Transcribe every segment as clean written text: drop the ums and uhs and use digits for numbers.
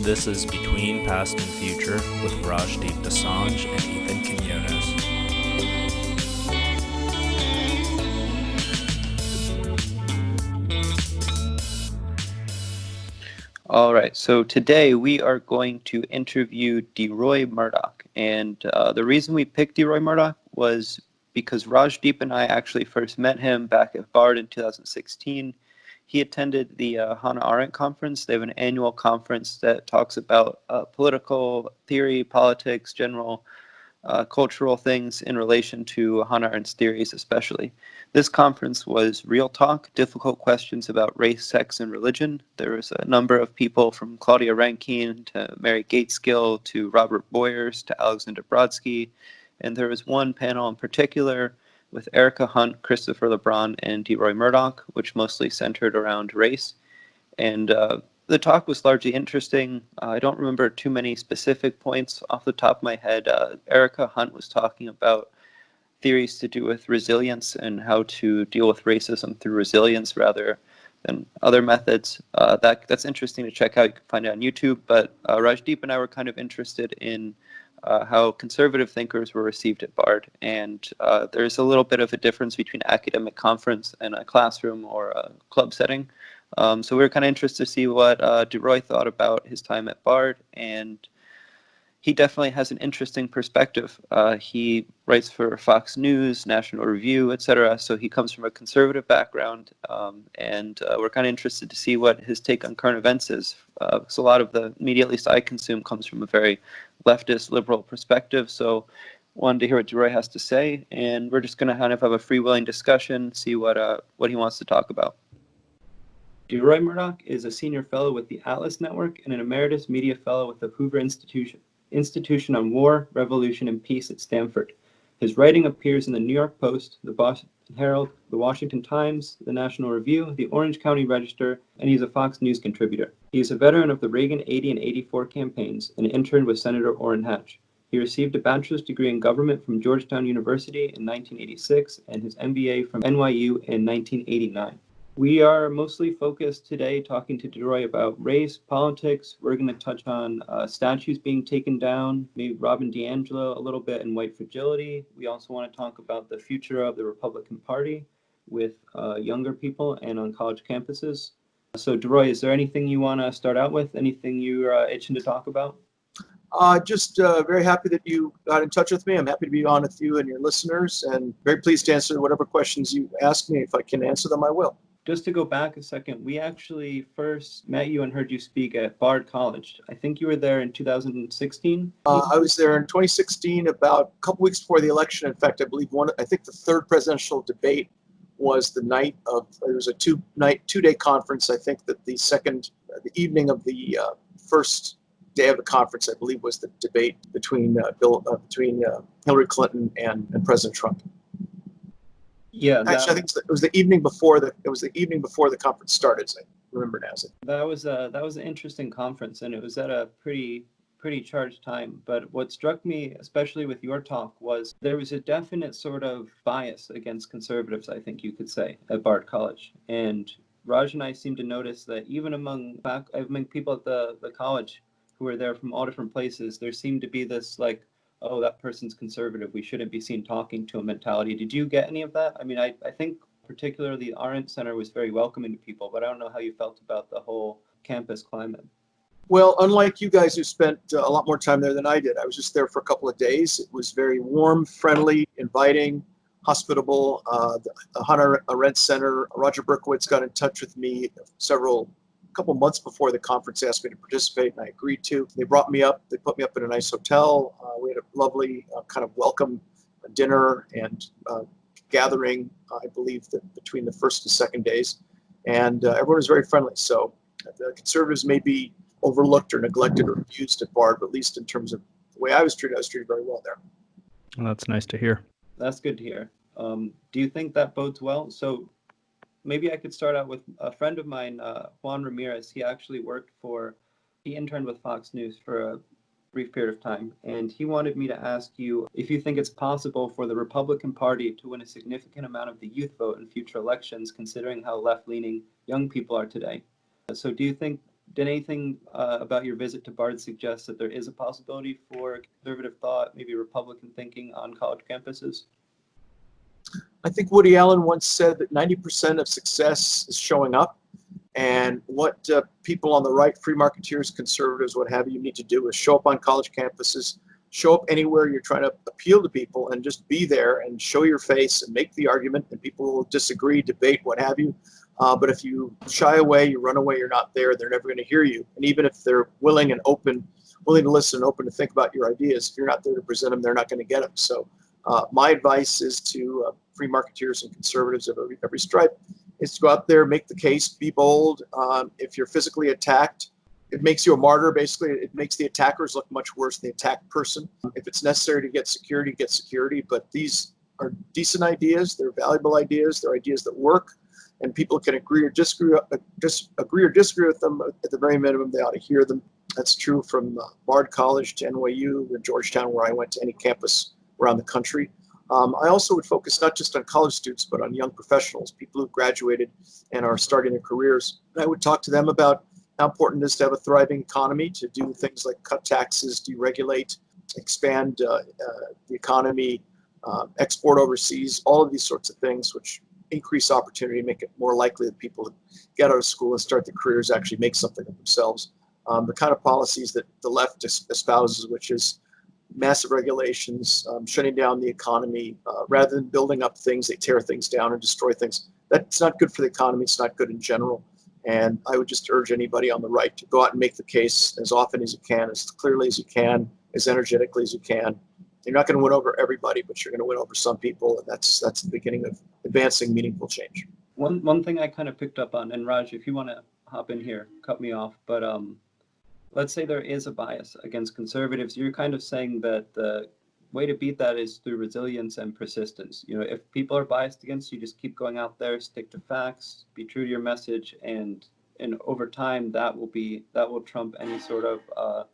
This is Between Past and Future with Rajdeep and Ethan Quinones. All right, so today we are going to interview Deroy Murdock. And the reason we picked Deroy Murdock was because Rajdeep and I actually first met him back at Bard in 2016. He attended the Hannah Arendt conference. They have an annual conference that talks about political theory, politics, general cultural things in relation to Hannah Arendt's theories especially. This conference was real talk, difficult questions about race, sex, and religion. There was a number of people from Claudia Rankine to Mary Gateskill to Robert Boyers to Alexander Brodsky, and there was one panel in particular with Erica Hunt, Christopher LeBron, and Deroy Murdock, which mostly centered around race. And the talk was largely interesting. I don't remember too many specific points off the top of my head. Erica Hunt was talking about theories to do with resilience and how to deal with racism through resilience rather than other methods. That's interesting to check out. You can find it on YouTube. But Rajdeep and I were kind of interested in how conservative thinkers were received at Bard. And there's a little bit of a difference between academic conference and a classroom or a club setting. So we were kind of interested to see what Deroy thought about his time at Bard, and he definitely has an interesting perspective. He writes for Fox News, National Review, etc. So he comes from a conservative background, and we're kind of interested to see what his take on current events is. So a lot of the media, at least I consume, comes from a very leftist, liberal perspective. So wanted to hear what Deroy has to say, and we're just going to kind of have a freewheeling discussion, see what he wants to talk about. Deroy Murdock is a senior fellow with the Atlas Network and an emeritus media fellow with the Hoover Institution on War, Revolution, and Peace at Stanford. His writing appears in the New York Post, the Boston Herald, the Washington Times, the National Review, the Orange County Register, and he's a Fox News contributor. He is a veteran of the Reagan 80 and 84 campaigns and interned with Senator Orrin Hatch. He received a bachelor's degree in government from Georgetown University in 1986 and his MBA from NYU in 1989. We are mostly focused today talking to Deroy about race, politics. We're going to touch on statues being taken down, maybe Robin DiAngelo a little bit, and white fragility. We also want to talk about the future of the Republican Party with younger people and on college campuses. So Deroy, is there anything you want to start out with? Anything you're itching to talk about? Just very happy that you got in touch with me. I'm happy to be on with you and your listeners, and very pleased to answer whatever questions you ask me. If I can answer them, I will. Just to go back a second, we actually first met you and heard you speak at Bard College. I think you were there in 2016. I was there in 2016, about a couple weeks before the election. In fact, I think the third presidential debate was the night of. It was a two-day conference. I think that the evening of the first day of the conference, I believe, was the debate between Hillary Clinton and President Trump. Yeah, actually, I think it was the evening before the conference started. As I remember now. That was an interesting conference, and it was at a pretty charged time. But what struck me, especially with your talk, was there was a definite sort of bias against conservatives, I think you could say, at Bard College. And Raj and I seem to notice that even among people at the college who were there from all different places, there seemed to be this like, oh, that person's conservative, we shouldn't be seen talking to a mentality. Did you get any of that? I mean, I think particularly the Arendt Center was very welcoming to people, but I don't know how you felt about the whole campus climate. Well, unlike you guys who spent a lot more time there than I did, I was just there for a couple of days. It was very warm, friendly, inviting, hospitable. The Hannah Arendt Center, Roger Berkowitz got in touch with me a couple months before the conference, asked me to participate, and I agreed to. They brought me up. They put me up in a nice hotel. We had a lovely kind of welcome dinner and gathering, I believe, between the first and second days. And everyone was very friendly. So the conservatives may be overlooked or neglected or abused at Bard, but at least in terms of the way I was treated very well there. Well, that's nice to hear. That's good to hear. Do you think that bodes well? So maybe I could start out with a friend of mine, Juan Ramirez. He interned with Fox News for a brief period of time, and he wanted me to ask you if you think it's possible for the Republican Party to win a significant amount of the youth vote in future elections, considering how left-leaning young people are today. So do you think Did anything about your visit to Bard suggest that there is a possibility for conservative thought, maybe Republican thinking on college campuses? I think Woody Allen once said that 90% of success is showing up. And what people on the right, free marketeers, conservatives, what have you, need to do is show up on college campuses, show up anywhere you're trying to appeal to people, and just be there and show your face and make the argument. And people will disagree, debate, what have you. But if you shy away, you run away, you're not there, they're never going to hear you. And even if they're willing and open, willing to listen, open to think about your ideas, if you're not there to present them, they're not going to get them. So my advice is to free marketeers and conservatives of every stripe is to go out there, make the case, be bold. If you're physically attacked, it makes you a martyr. Basically, it makes the attackers look much worse than the attacked person. If it's necessary to get security, get security. But these are decent ideas. They're valuable ideas. They're ideas that work. And people can agree or disagree with them. At the very minimum, they ought to hear them. That's true from Bard College to NYU and Georgetown, where I went to any campus around the country. I also would focus not just on college students, but on young professionals, people who've graduated and are starting their careers. And I would talk to them about how important it is to have a thriving economy, to do things like cut taxes, deregulate, expand the economy, export overseas, all of these sorts of things, which increase opportunity, make it more likely that people that get out of school and start their careers actually make something of themselves. The kind of policies that the left espouses, which is massive regulations, shutting down the economy, rather than building up things, they tear things down and destroy things. That's not good for the economy. It's not good in general. And I would just urge anybody on the right to go out and make the case as often as you can, as clearly as you can, as energetically as you can. You're not going to win over everybody, but you're going to win over some people, and that's the beginning of advancing meaningful change. One thing I kind of picked up on, and Raj, if you want to hop in here, cut me off, but let's say there is a bias against conservatives. You're kind of saying that the way to beat that is through resilience and persistence. You know, if people are biased against you, just keep going out there, stick to facts, be true to your message, and over time that will trump any sort of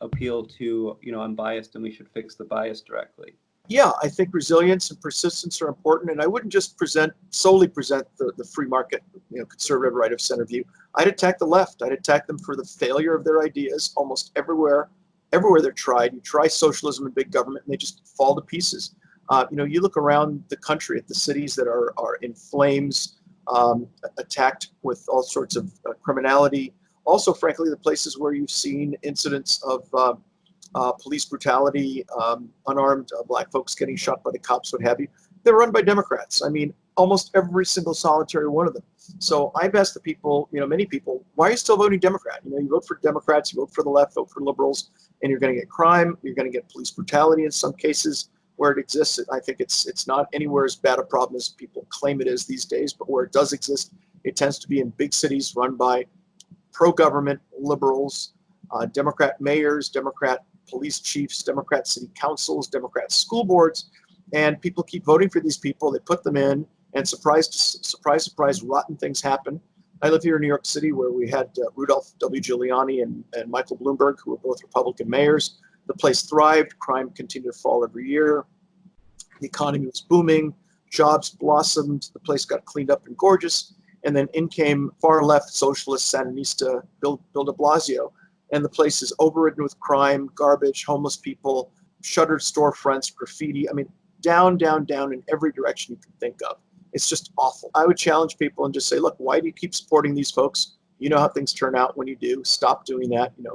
appeal to, you know, I'm biased and we should fix the bias directly. Yeah, I think resilience and persistence are important, and I wouldn't just solely present the free market, conservative right of center view. I'd attack the left. I'd attack them for the failure of their ideas almost everywhere they're tried. You try socialism and big government, and they just fall to pieces. You look around the country at the cities that are in flames, attacked with all sorts of criminality. Also, frankly, the places where you've seen incidents of police brutality, unarmed black folks getting shot by the cops, what have you, they're run by Democrats. I mean, almost every single solitary one of them. So I've asked the people, many people, why are you still voting Democrat? You vote for Democrats, you vote for the left, vote for liberals, and you're going to get crime, you're going to get police brutality in some cases where it exists. I think it's not anywhere as bad a problem as people claim it is these days, but where it does exist, it tends to be in big cities run by pro-government liberals, Democrat mayors, Democrat police chiefs, Democrat city councils, Democrat school boards, and people keep voting for these people. They put them in, and surprise, rotten things happen. I live here in New York City, where we had Rudolph W. Giuliani and Michael Bloomberg, who were both Republican mayors. The place thrived. Crime continued to fall every year. The economy was booming. Jobs blossomed. The place got cleaned up and gorgeous. And then in came far-left socialist Sandinista Bill de Blasio. And the place is overridden with crime, garbage, homeless people, shuttered storefronts, graffiti. I mean, down in every direction you can think of. It's just awful. I would challenge people and just say, look, why do you keep supporting these folks? You know how things turn out when you do. Stop doing that. If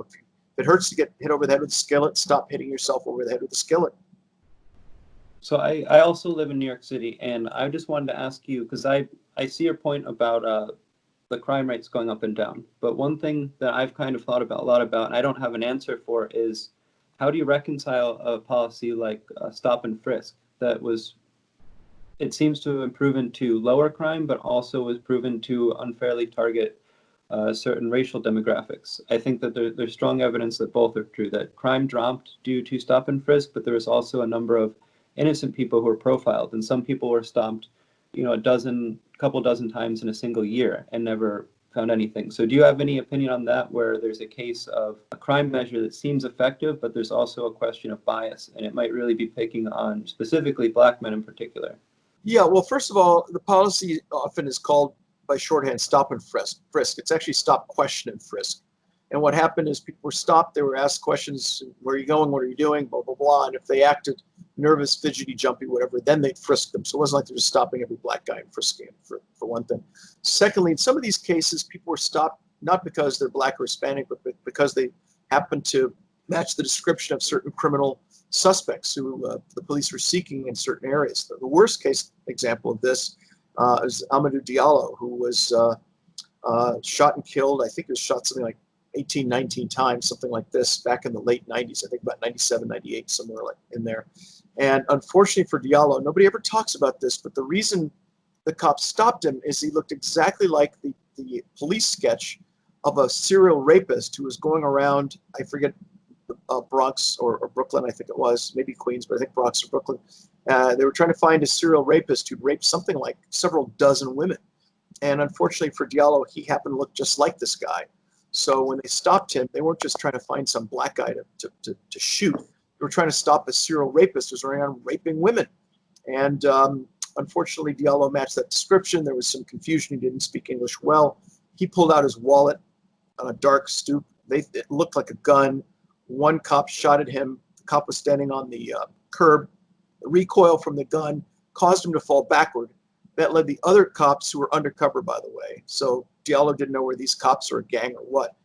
it hurts to get hit over the head with a skillet, stop hitting yourself over the head with a skillet. So I also live in New York City, and I just wanted to ask you, because I see your point about the crime rates going up and down. But one thing that I've kind of thought about a lot about, and I don't have an answer for, is how do you reconcile a policy like stop and frisk that it seems to have proven to lower crime, but also was proven to unfairly target certain racial demographics. I think that there's strong evidence that both are true, that crime dropped due to stop and frisk, but there was also a number of innocent people who were profiled, and some people were stopped, a couple dozen times in a single year and never found anything. So do you have any opinion on that, where there's a case of a crime measure that seems effective, but there's also a question of bias, and it might really be picking on specifically black men in particular? Yeah, well, first of all, the policy often is called by shorthand stop and frisk. It's actually stop, question, and frisk. And what happened is people were stopped. They were asked questions: "Where are you going? What are you doing?" Blah blah blah. And if they acted nervous, fidgety, jumpy, whatever, then they'd frisk them. So it wasn't like they were stopping every black guy and frisking him, for one thing. Secondly, in some of these cases, people were stopped not because they're black or Hispanic, but because they happened to match the description of certain criminal suspects who the police were seeking in certain areas. The worst case example of this is Amadou Diallo, who was shot and killed. I think he was shot something like 18, 19 times, something like this, back in the late 90s. I think about 97, 98, somewhere like in there. And unfortunately for Diallo, nobody ever talks about this, but the reason the cops stopped him is he looked exactly like the police sketch of a serial rapist who was going around, I forget, Bronx or Brooklyn, I think it was, maybe Queens, but I think Bronx or Brooklyn. They were trying to find a serial rapist who'd raped something like several dozen women. And unfortunately for Diallo, he happened to look just like this guy. So when they stopped him, they weren't just trying to find some black guy to shoot. They were trying to stop a serial rapist who's running around raping women. And unfortunately, Diallo matched that description. There was some confusion. He didn't speak English well. He pulled out his wallet on a dark stoop. It looked like a gun. One cop shot at him. The cop was standing on the curb. The recoil from the gun caused him to fall backward. That led the other cops, who were undercover, by the way. So Diallo didn't know where these cops are, a gang or what.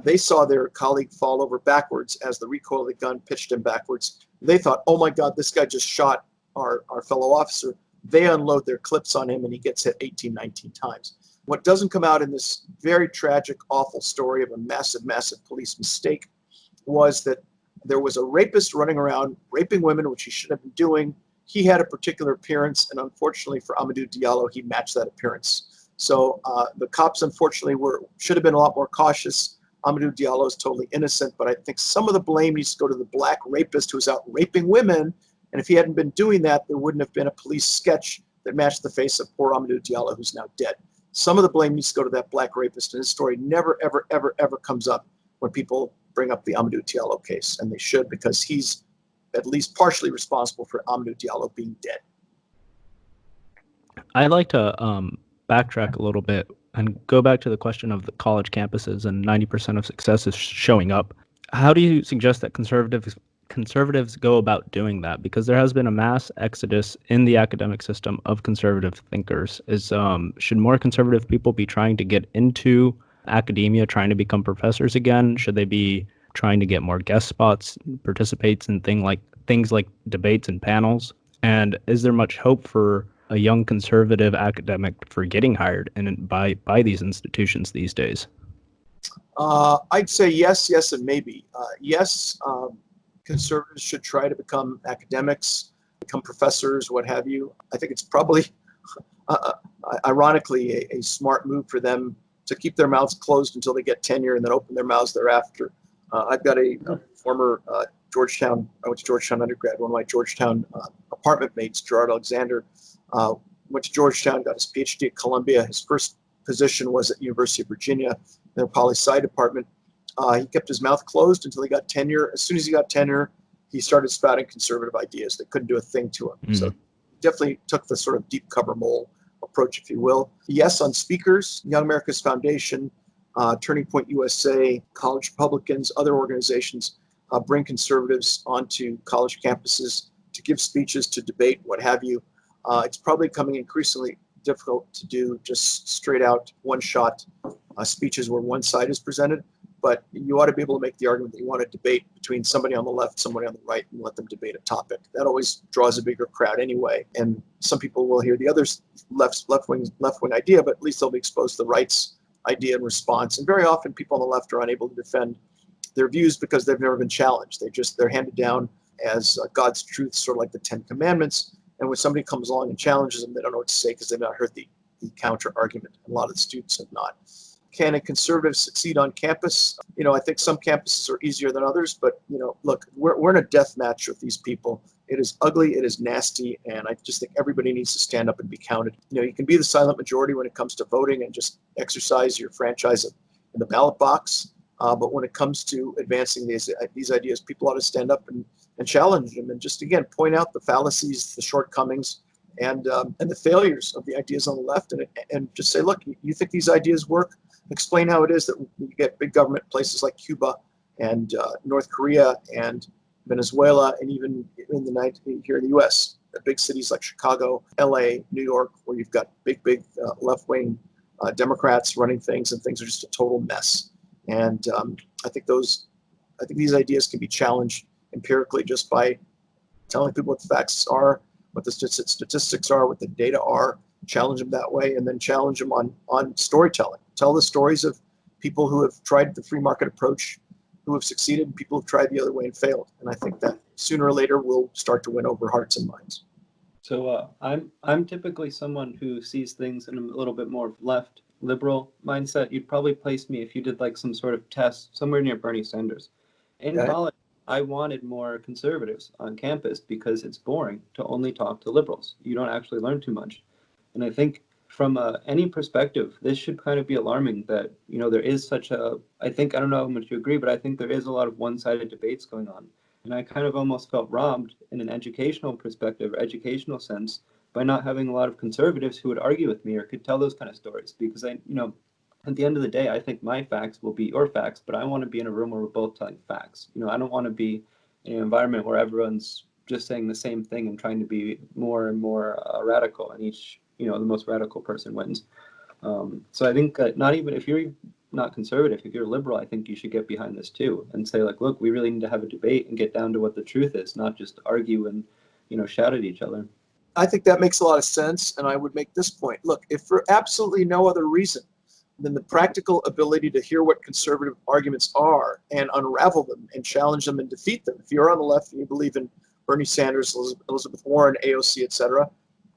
They saw their colleague fall over backwards as the recoil of the gun pitched him backwards. They thought, oh my God, this guy just shot our fellow officer. They unload their clips on him and he gets hit 18, 19 times. What doesn't come out in this very tragic, awful story of a massive, massive police mistake was that there was a rapist running around raping women, which he shouldn't have been doing. He had a particular appearance, and unfortunately for Amadou Diallo, he matched that appearance. So the cops, unfortunately, should have been a lot more cautious. Amadou Diallo is totally innocent, but I think some of the blame needs to go to the black rapist who was out raping women. And if he hadn't been doing that, there wouldn't have been a police sketch that matched the face of poor Amadou Diallo, who's now dead. Some of the blame needs to go to that black rapist, and his story never, ever, ever, ever comes up when people bring up the Amadou Diallo case, and they should, because he's at least partially responsible for Amadou Diallo being dead. I'd like to backtrack a little bit and go back to the question of the college campuses and 90% of success is showing up. How do you suggest that conservatives go about doing that? Because there has been a mass exodus in the academic system of conservative thinkers. Should more conservative people be trying to get into academia, trying to become professors again? Should they be trying to get more guest spots, participates in things like debates and panels? And is there much hope for a young conservative academic for getting hired by these institutions these days? I'd say yes, and maybe. Yes, conservatives should try to become academics, become professors, what have you. I think it's probably, ironically, a smart move for them to keep their mouths closed until they get tenure and then open their mouths thereafter. I've got a former I went to Georgetown undergrad. One of my Georgetown apartment mates, Gerard Alexander, went to Georgetown, got his PhD at Columbia. His first position was at University of Virginia in their poli-sci department. He kept his mouth closed until he got tenure. As soon as he got tenure, he started spouting conservative ideas that couldn't do a thing to him. Mm-hmm. So he definitely took the sort of deep cover mole approach, if you will. Yes, on speakers, Young America's Foundation, Turning Point USA, College Republicans, other organizations bring conservatives onto college campuses to give speeches, to debate, what have you. It's probably becoming increasingly difficult to do just straight out one-shot speeches where one side is presented, but you ought to be able to make the argument that you want to debate between somebody on the left, somebody on the right, and let them debate a topic. That always draws a bigger crowd anyway, and some people will hear the other left-wing idea, but at least they'll be exposed to the right's idea and response. And very often people on the left are unable to defend their views because they've never been challenged. They're handed down as God's truth, sort of like the Ten Commandments. And when somebody comes along and challenges them, they don't know what to say because they've not heard the counter argument. A lot of the students have not. Can a conservative succeed on campus? I think some campuses are easier than others, but look, we're in a death match with these people. It is ugly, it is nasty, and I just think everybody needs to stand up and be counted. You can be the silent majority when it comes to voting and just exercise your franchise in the ballot box. But when it comes to advancing these ideas, people ought to stand up and challenge them and just, again, point out the fallacies, the shortcomings, and the failures of the ideas on the left, and just say, look, you think these ideas work? explain how it is that we get big government places like Cuba and North Korea and Venezuela, and even in the night here in the U.S., big cities like Chicago, L.A., New York, where you've got big left-wing Democrats running things, and things are just a total mess. And I think these ideas can be challenged empirically just by telling people what the facts are, what the statistics are, what the data are, challenge them that way, and then challenge them on storytelling. Tell the stories of people who have tried the free market approach, who have succeeded, and people who have tried the other way and failed. And I think that sooner or later we'll start to win over hearts and minds. So I'm typically someone who sees things in a little bit more left liberal mindset. You'd probably place me if you did like some sort of test somewhere near Bernie Sanders. In Okay? college, I wanted more conservatives on campus because it's boring to only talk to liberals. You don't actually learn too much. And I think from any perspective, this should kind of be alarming that, there is such I don't know how much you agree, but I think there is a lot of one-sided debates going on. And I kind of almost felt robbed in an educational perspective, or educational sense, by not having a lot of conservatives who would argue with me or could tell those kind of stories. Because at the end of the day, I think my facts will be your facts, but I want to be in a room where we're both telling facts. I don't want to be in an environment where everyone's just saying the same thing and trying to be more and more radical, and each, the most radical person wins. So I think not even if you're not conservative, if you're liberal, I think you should get behind this too and say like, look, we really need to have a debate and get down to what the truth is, not just argue and, shout at each other. I think that makes a lot of sense, and I would make this point. Look, if for absolutely no other reason than the practical ability to hear what conservative arguments are and unravel them and challenge them and defeat them. If you're on the left and you believe in Bernie Sanders, Elizabeth Warren, AOC, etc.,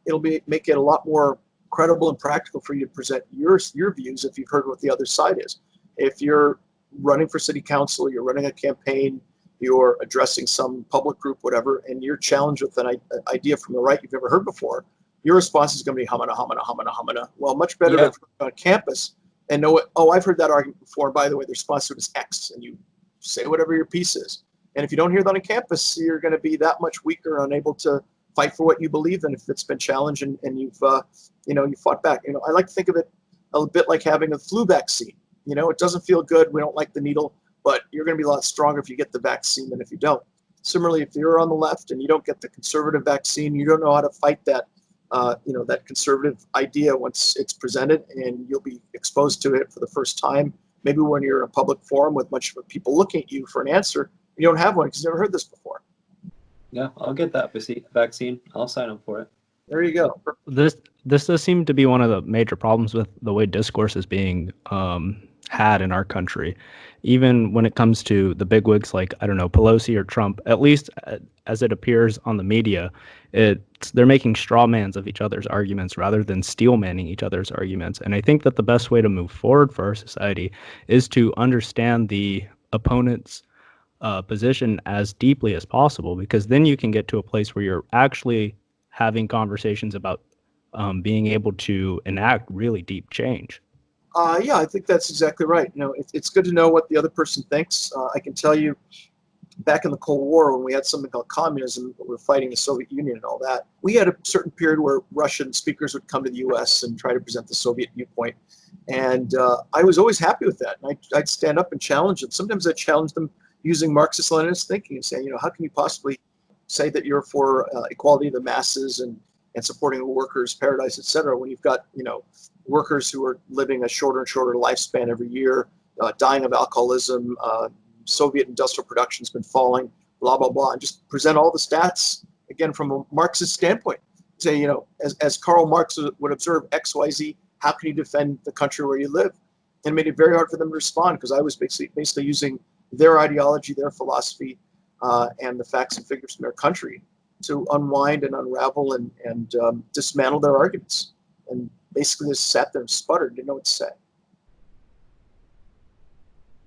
it'll make it a lot more credible and practical for you to present your views if you've heard what the other side is. If you're running for city council, you're running a campaign, you're addressing some public group, whatever, and you're challenged with an idea from the right you've never heard before, your response is going to be hamana, hamana, hamana, hamana. Well, much better to on campus and know what, oh, I've heard that argument before. By the way, the response to it is X, and you say whatever your piece is. And if you don't hear that on campus, you're going to be that much weaker, unable to fight for what you believe in if it's been challenged and you've you fought back. I like to think of it a bit like having a flu vaccine. It doesn't feel good. We don't like the needle, but you're going to be a lot stronger if you get the vaccine than if you don't. Similarly, if you're on the left and you don't get the conservative vaccine, you don't know how to fight that that conservative idea once it's presented, and you'll be exposed to it for the first time. Maybe when you're in a public forum with much of people looking at you for an answer, you don't have one because you've never heard this before. Yeah, I'll get that vaccine. I'll sign up for it. There you go. This does seem to be one of the major problems with the way discourse is being had in our country, even when it comes to the bigwigs like, I don't know, Pelosi or Trump. At least as it appears on the media, they're making straw mans of each other's arguments rather than steel manning each other's arguments. And I think that the best way to move forward for our society is to understand the opponent's position as deeply as possible, because then you can get to a place where you're actually having conversations about being able to enact really deep change. Yeah, I think that's exactly right. It's good to know what the other person thinks. I can tell you, back in the Cold War, when we had something called communism, we were fighting the Soviet Union and all that, we had a certain period where Russian speakers would come to the U.S. and try to present the Soviet viewpoint. And I was always happy with that. And I'd stand up and challenge them. Sometimes I'd challenge them using Marxist-Leninist thinking and saying, how can you possibly say that you're for equality of the masses and supporting the workers' paradise, et cetera, when you've got, workers who are living a shorter and shorter lifespan every year, dying of alcoholism, Soviet industrial production's been falling, blah, blah, blah, and just present all the stats, again, from a Marxist standpoint. Say, as Karl Marx would observe, XYZ, how can you defend the country where you live? And it made it very hard for them to respond, because I was basically using their ideology, their philosophy, and the facts and figures from their country to unwind and unravel and dismantle their arguments. And basically just sat there and sputtered, didn't know what to say.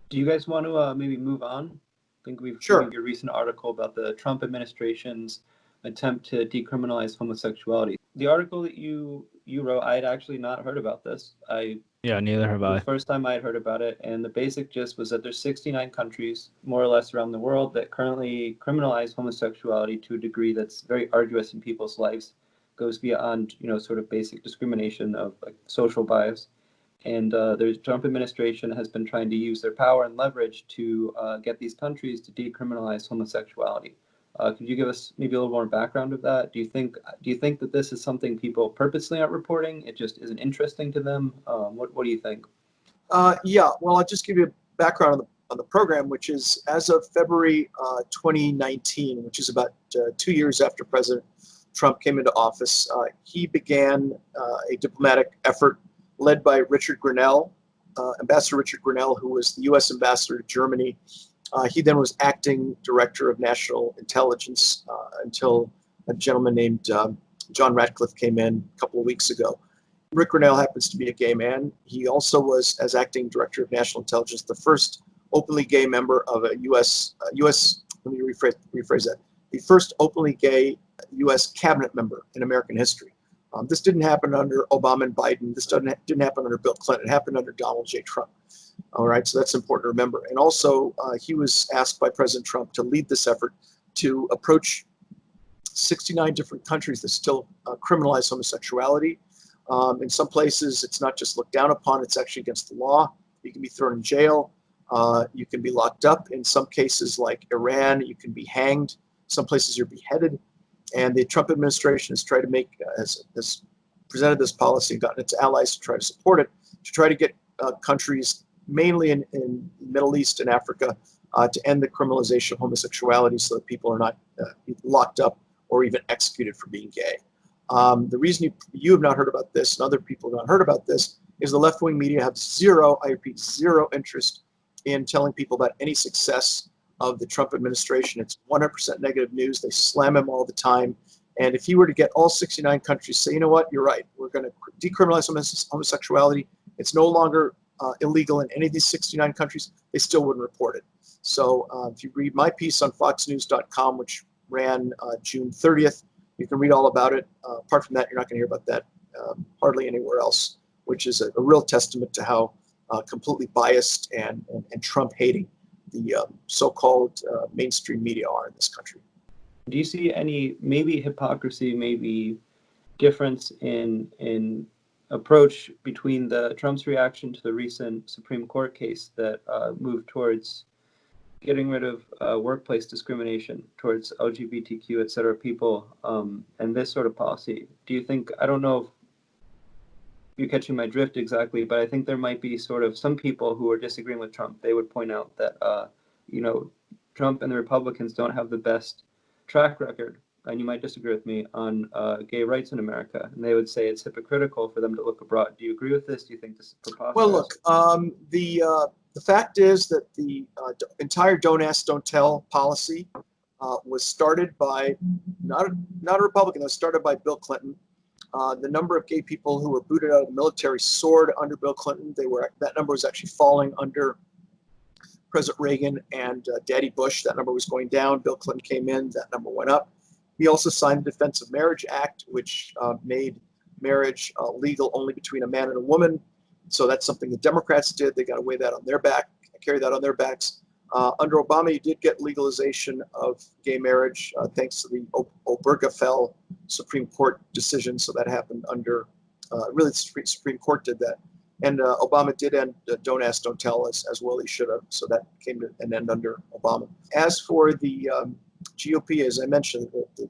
Do you guys want to maybe move on? I think we've Sure. your recent article about the Trump administration's attempt to decriminalize homosexuality. The article that you wrote, I had actually not heard about this. Yeah, neither have I. The first time I had heard about it, and the basic gist was that there's 69 countries, more or less around the world, that currently criminalize homosexuality to a degree that's very arduous in people's lives, goes beyond, sort of basic discrimination of like social bias. And the Trump administration has been trying to use their power and leverage to get these countries to decriminalize homosexuality. Could you give us maybe a little more background of that? Do you think that this is something people purposely aren't reporting? It just isn't interesting to them? What do you think? Yeah, well, I'll just give you a background on the program, which is as of February 2019, which is about 2 years after President Trump came into office, he began a diplomatic effort led by Richard Grenell, Ambassador Richard Grenell, who was the U.S. ambassador to Germany. He then was acting director of national intelligence until a gentleman named John Ratcliffe came in a couple of weeks ago. Rick Grenell happens to be a gay man. He also was, as acting director of national intelligence, the first openly gay member of a U.S. Let me rephrase that. The first openly gay U.S. cabinet member in American history. This didn't happen under Obama and Biden. This didn't happen under Bill Clinton. It happened under Donald J. Trump. All right, so that's important to remember. And also, he was asked by President Trump to lead this effort to approach 69 different countries that still criminalize homosexuality. In some places, it's not just looked down upon, it's actually against the law. You can be thrown in jail. You can be locked up. In some cases, like Iran, you can be hanged. Some places you're beheaded. And the Trump administration has tried to make, has presented this policy and gotten its allies to try to support it, to try to get countries, mainly in the Middle East and Africa, to end the criminalization of homosexuality so that people are not locked up or even executed for being gay. The reason you have not heard about this and other people have not heard about this is the left-wing media have zero, I repeat, zero interest in telling people about any success of the Trump administration. It's 100% negative news. They slam him all the time. And if he were to get all 69 countries say, you know what, you're right, we're going to decriminalize homosexuality. It's no longer illegal in any of these 69 countries, they still wouldn't report it. So if you read my piece on foxnews.com, which ran June 30th, you can read all about it. Apart from that, you're not going to hear about that hardly anywhere else, which is a real testament to how completely biased and Trump-hating the so-called mainstream media are in this country. Do you see any maybe hypocrisy, maybe difference in approach between the Trump's reaction to the recent Supreme Court case that moved towards getting rid of workplace discrimination towards LGBTQ, et cetera, people, and this sort of policy? Do you think, I don't know if you're catching my drift exactly, but I think there might be sort of some people who are disagreeing with Trump. They would point out that, Trump and the Republicans don't have the best track record, and you might disagree with me, on gay rights in America. And they would say it's hypocritical for them to look abroad. Do you agree with this? Do you think this is preposterous? Well, look, the fact is that the entire don't ask, don't tell policy was started by not a Republican. It was started by Bill Clinton. The number of gay people who were booted out of the military soared under Bill Clinton. That number was actually falling under President Reagan and Daddy Bush. That number was going down. Bill Clinton came in. That number went up. He also signed the Defense of Marriage Act, which made marriage legal only between a man and a woman. So that's something the Democrats did. They got to weigh that on their back, carry that on their backs. Under Obama, you did get legalization of gay marriage thanks to the Obergefell Supreme Court decision. So that happened under, really the Supreme Court did that. And Obama did end Don't Ask, Don't Tell as well he should have. So that came to an end under Obama. As for the GOP, as I mentioned, the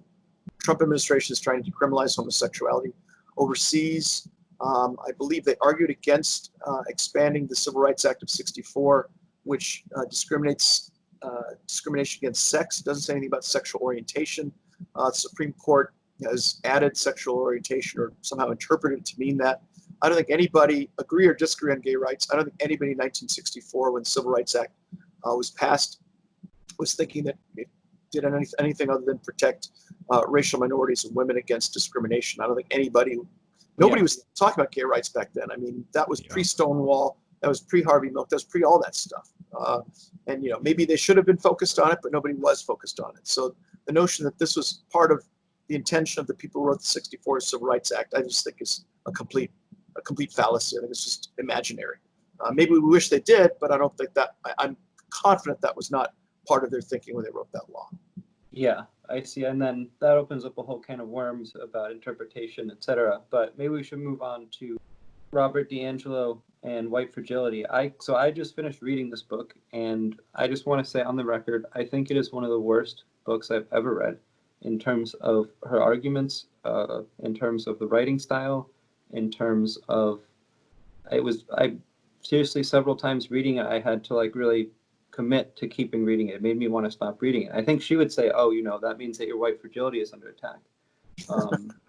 Trump administration is trying to decriminalize homosexuality overseas. I believe they argued against expanding the Civil Rights Act of '64, which discrimination against sex. It doesn't say anything about sexual orientation. The Supreme Court has added sexual orientation or somehow interpreted it to mean that. I don't think anybody, agree or disagree on gay rights, I don't think anybody in 1964, when the Civil Rights Act was passed, was thinking that it did anything other than protect racial minorities and women against discrimination. I don't think nobody was talking about gay rights back then. I mean, that was pre-Stonewall, that was pre-Harvey Milk, that was pre all that stuff. And maybe they should have been focused on it, but nobody was focused on it. So the notion that this was part of the intention of the people who wrote the '64 Civil Rights Act, I just think is a complete fallacy. I think it's just imaginary. Maybe we wish they did, but I don't think that. I'm confident that was not part of their thinking when they wrote that law. Yeah, I see. And then that opens up a whole can of worms about interpretation, etc. But maybe we should move on to Robert DiAngelo and White Fragility. So I just finished reading this book, and I just want to say on the record, I think it is one of the worst books I've ever read in terms of her arguments, in terms of the writing style, in terms of I seriously several times reading it, I had to like really commit to keeping reading it. It made me want to stop reading it. I think she would say, "Oh, that means that your white fragility is under attack."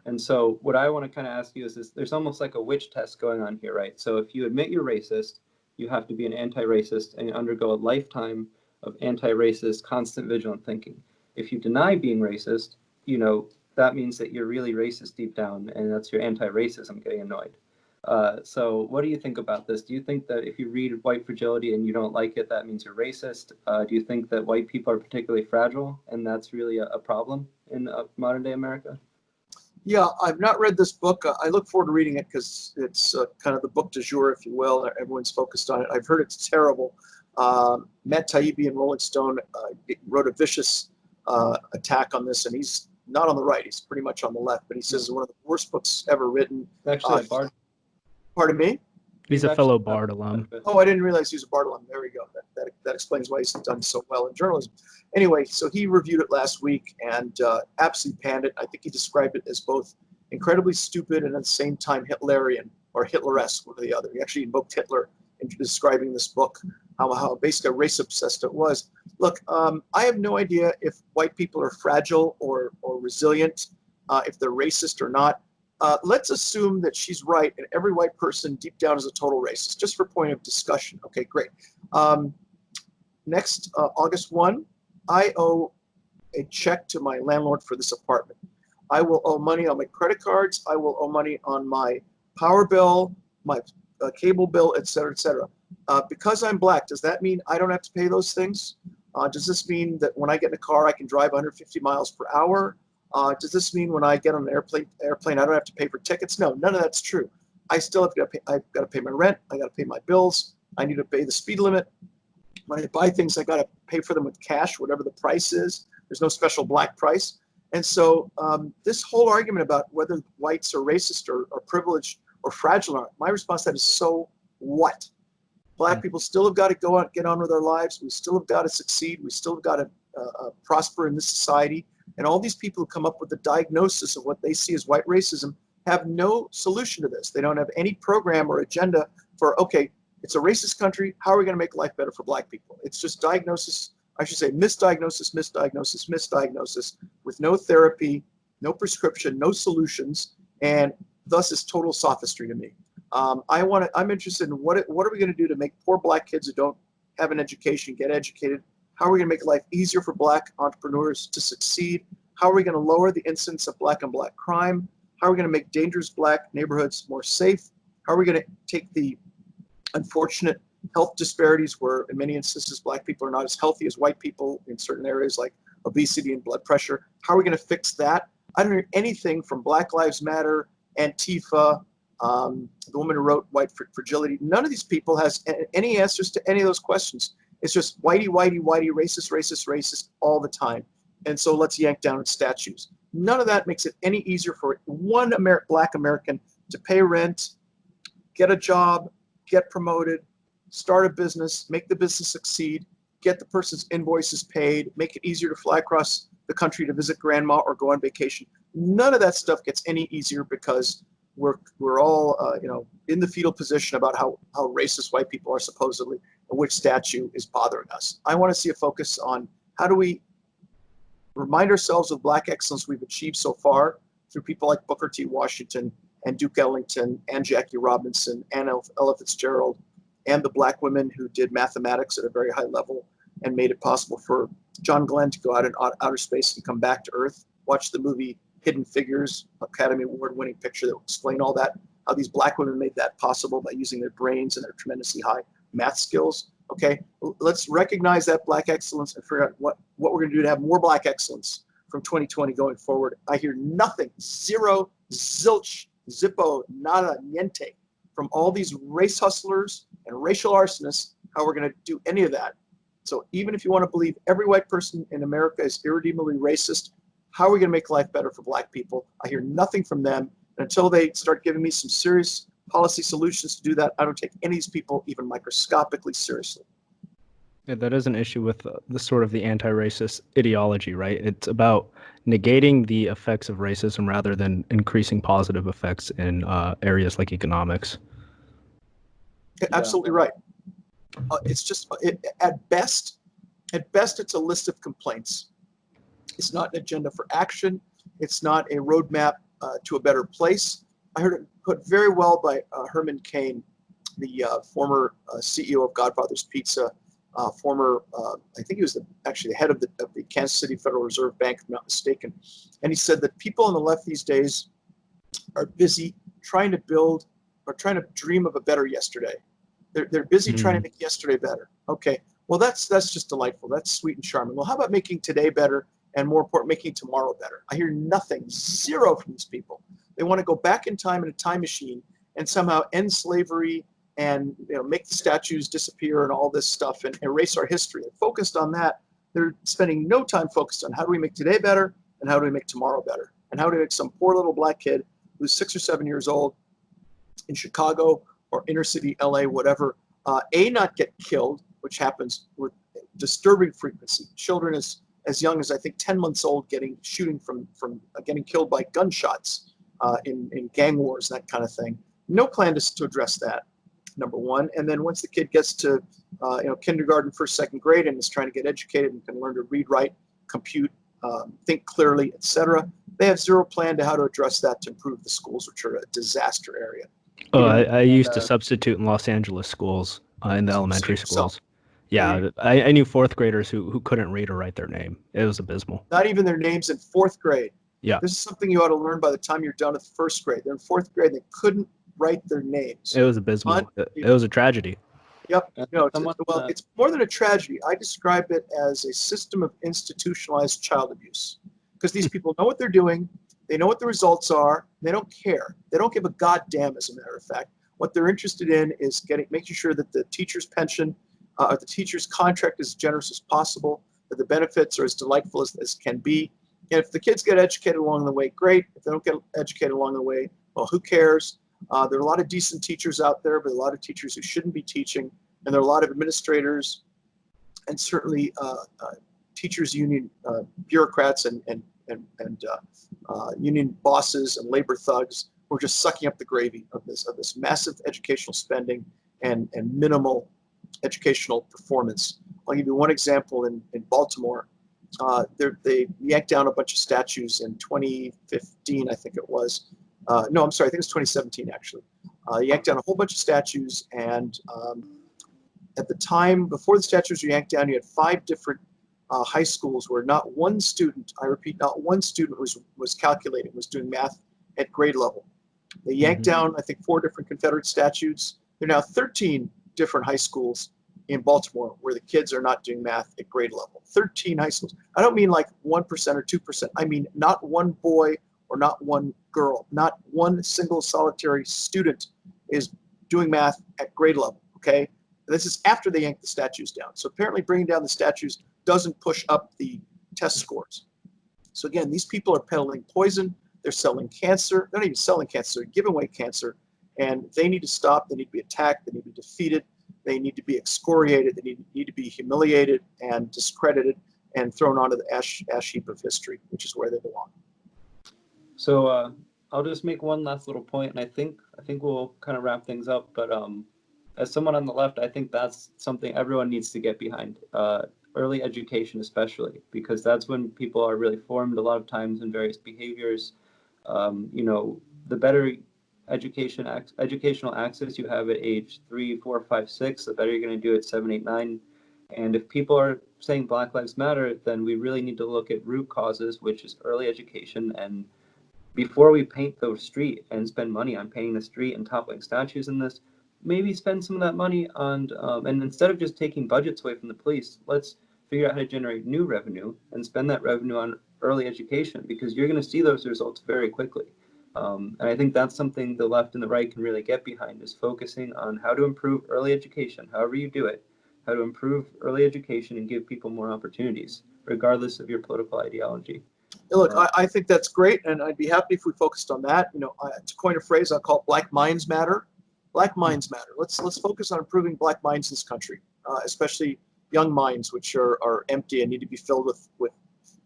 And so what I want to kind of ask you is this, there's almost like a witch test going on here, right? So if you admit you're racist, you have to be an anti-racist and undergo a lifetime of anti-racist, constant vigilant thinking. If you deny being racist, that means that you're really racist deep down, and that's your anti-racism getting annoyed. So what do you think about this? Do you think that if you read White Fragility and you don't like it, that means you're racist? Do you think that white people are particularly fragile, and that's really a problem in modern day America? Yeah, I've not read this book. I look forward to reading it because it's kind of the book du jour, if you will. Everyone's focused on it. I've heard it's terrible. Matt Taibbi in Rolling Stone wrote a vicious attack on this, and he's not on the right. He's pretty much on the left, but he says it's one of the worst books ever written. Actually, Bard. Pardon me? He's a fellow Bard alum. Oh, I didn't realize he was a Bard alum. There we go. That explains why he's done so well in journalism. Anyway, so he reviewed it last week and absolutely panned it. I think he described it as both incredibly stupid and at the same time Hitlerian or Hitleresque, one or the other. He actually invoked Hitler in describing this book, how basically race obsessed it was. Look, I have no idea if white people are fragile or resilient, if they're racist or not. Let's assume that she's right and every white person deep down is a total racist, just for point of discussion. Okay, great. Next, August 1, I owe a check to my landlord for this apartment. I will owe money on my credit cards. I will owe money on my power bill, my cable bill, et cetera, et cetera. Because I'm black, does that mean I don't have to pay those things? Does this mean that when I get in a car, I can drive 150 miles per hour? Does this mean when I get on an airplane, I don't have to pay for tickets? No, none of that's true. I still have to pay. I've got to pay my rent. I got to pay my bills. I need to pay the speed limit. When I buy things, I got to pay for them with cash, whatever the price is. There's no special black price. And so this whole argument about whether whites are racist or privileged or fragile or not, my response to that is, so what? Black people still have got to go out, get on with our lives. We still have got to succeed. We still have got to prosper in this society. And all these people who come up with the diagnosis of what they see as white racism have no solution to this. They don't have any program or agenda for, okay, it's a racist country. How are we going to make life better for black people? It's just diagnosis, I should say misdiagnosis, misdiagnosis, misdiagnosis with no therapy, no prescription, no solutions, and thus is total sophistry to me. I'm interested in what are we going to do to make poor black kids who don't have an education get educated? How are we going to make life easier for black entrepreneurs to succeed? How are we going to lower the incidence of black on black crime? How are we going to make dangerous black neighborhoods more safe? How are we going to take the unfortunate health disparities where in many instances black people are not as healthy as white people in certain areas like obesity and blood pressure? How are we going to fix that? I don't hear anything from Black Lives Matter, Antifa, the woman who wrote White Fragility. None of these people has any answers to any of those questions. It's just whitey, whitey, whitey, racist, racist, racist all the time. And so let's yank down its statues. None of that makes it any easier for one black American to pay rent, get a job, get promoted, start a business, make the business succeed, get the person's invoices paid, make it easier to fly across the country to visit grandma or go on vacation. None of that stuff gets any easier because we're all in the fetal position about how racist white people are supposedly, and which statue is bothering us. I want to see a focus on how do we remind ourselves of black excellence we've achieved so far through people like Booker T. Washington and Duke Ellington and Jackie Robinson and Ella Fitzgerald and the black women who did mathematics at a very high level and made it possible for John Glenn to go out in outer space and come back to Earth. Watch the movie Hidden Figures, Academy Award-winning picture that will explain all that, how these black women made that possible by using their brains and their tremendously high math skills. Okay, let's recognize that black excellence and figure out what we're going to do to have more black excellence from 2020 going forward. I hear nothing, zero, zilch, zippo, nada, niente from all these race hustlers and racial arsonists, how we're going to do any of that. So even if you want to believe every white person in America is irredeemably racist, how are we going to make life better for black people? I hear nothing from them. And until they start giving me some serious policy solutions to do that. I don't take any of these people even microscopically seriously. Yeah, that is an issue with the sort of the anti-racist ideology, right? It's about negating the effects of racism rather than increasing positive effects in areas like economics. Absolutely right. It's just at best, it's a list of complaints. It's not an agenda for action. It's not a roadmap to a better place. I heard it put very well by Herman Cain, the former CEO of Godfather's Pizza, former, I think he was actually the head of the Kansas City Federal Reserve Bank, if I'm not mistaken. And he said that people on the left these days are busy trying to build or trying to dream of a better yesterday. They're busy trying to make yesterday better. Okay, well that's just delightful. That's sweet and charming. Well, how about making today better, and more important, making tomorrow better? I hear nothing, zero from these people. They want to go back in time in a time machine and somehow end slavery and make the statues disappear and all this stuff and erase our history. They're focused on that. They're spending no time focused on how do we make today better and how do we make tomorrow better and how do we make some poor little black kid who's 6 or 7 years old in Chicago or inner city LA, whatever, not get killed, which happens with disturbing frequency. Children as young as I think 10 months old getting killed by gunshots in gang wars, that kind of thing. No plan to address that, number one. And then once the kid gets to kindergarten, first, second grade, and is trying to get educated and can learn to read, write, compute, think clearly, etc., they have zero plan to how to address that to improve the schools, which are a disaster area. Oh, I used to substitute in Los Angeles schools, in the elementary schools. Yeah, I knew fourth graders who couldn't read or write their name. It was abysmal. Not even their names in fourth grade. Yeah. This is something you ought to learn by the time you're done with first grade. They're in fourth grade. They couldn't write their names. It was abysmal. It was a tragedy. Yep. It's more than a tragedy. I describe it as a system of institutionalized child abuse because these people know what they're doing. They know what the results are. They don't care. They don't give a goddamn, as a matter of fact. What they're interested in is making sure that the teacher's pension or the teacher's contract is as generous as possible, that the benefits are as delightful as can be. And if the kids get educated along the way, great. If they don't get educated along the way, well, who cares? There are a lot of decent teachers out there, but a lot of teachers who shouldn't be teaching. And there are a lot of administrators and certainly teachers union bureaucrats and union bosses and labor thugs who are just sucking up the gravy of this massive educational spending and minimal educational performance. I'll give you one example in Baltimore. They yanked down a bunch of statues in 2015, I think it was. No, I'm sorry, I think it was 2017 actually. Yanked down a whole bunch of statues, and at the time before the statues were yanked down, you had 5 different high schools where not one student, I repeat, not one student was calculating, was doing math at grade level. They yanked down, I think, 4 different Confederate statues. There are now 13 different high schools in Baltimore where the kids are not doing math at grade level. 13 high schools. I don't mean like 1% or 2%. I mean not one boy or not one girl, not one single solitary student is doing math at grade level, okay? This is after they yanked the statues down. So apparently bringing down the statues doesn't push up the test scores. So again, these people are peddling poison. They're selling cancer. They're not even selling cancer. They're giving away cancer. And they need to stop. They need to be attacked. They need to be defeated. They need to be excoriated. They need to be humiliated and discredited and thrown onto the ash heap of history, which is where they belong. So I'll just make one last little point, and I think we'll kind of wrap things up. But as someone on the left, I think that's something everyone needs to get behind. Early education especially, because that's when people are really formed a lot of times in various behaviors. The better educational access you have at age 3, 4, 5, 6, the better you're going to do at 7, 8, 9. And if people are saying Black Lives Matter, then we really need to look at root causes, which is early education. And before we paint the street and spend money on painting the street and toppling statues in this, maybe spend some of that money on, and instead of just taking budgets away from the police, let's figure out how to generate new revenue and spend that revenue on early education, because you're going to see those results very quickly. And I think that's something the left and the right can really get behind, is focusing on how to improve early education, however you do it, how to improve early education and give people more opportunities, regardless of your political ideology. Look, I think that's great, and I'd be happy if we focused on that. To coin a phrase, I'll call it Black Minds Matter. Black minds matter. Let's focus on improving black minds in this country, especially young minds, which are empty and need to be filled with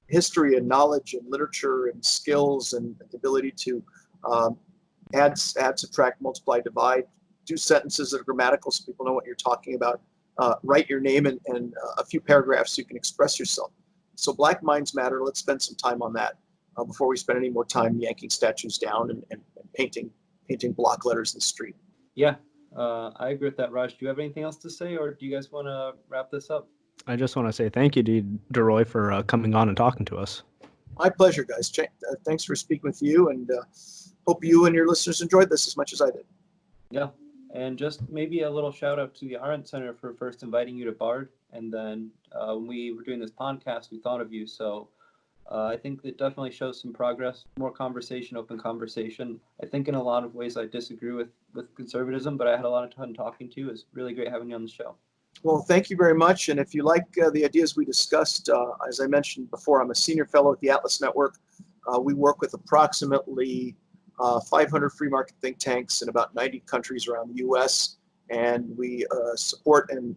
history and knowledge and literature and skills and the ability to add, subtract, multiply, divide, do sentences that are grammatical so people know what you're talking about, write your name and a few paragraphs so you can express yourself. So black minds matter. Let's spend some time on that before we spend any more time yanking statues down and painting block letters in the street. Yeah, I agree with that. Raj, do you have anything else to say, or do you guys want to wrap this up? I just want to say thank you to Deroy for coming on and talking to us. My pleasure, guys. Thanks for speaking with you, and hope you and your listeners enjoyed this as much as I did. Yeah, and just maybe a little shout out to the Arendt Center for first inviting you to BARD, and then when we were doing this podcast, we thought of you. So I think it definitely shows some progress, more conversation, open conversation. I think in a lot of ways I disagree with conservatism, but I had a lot of fun talking to you. It's really great having you on the show. Well, thank you very much. And if you like the ideas we discussed, as I mentioned before, I'm a senior fellow at the Atlas Network. We work with approximately 500 free market think tanks in about 90 countries around the U.S. And we support and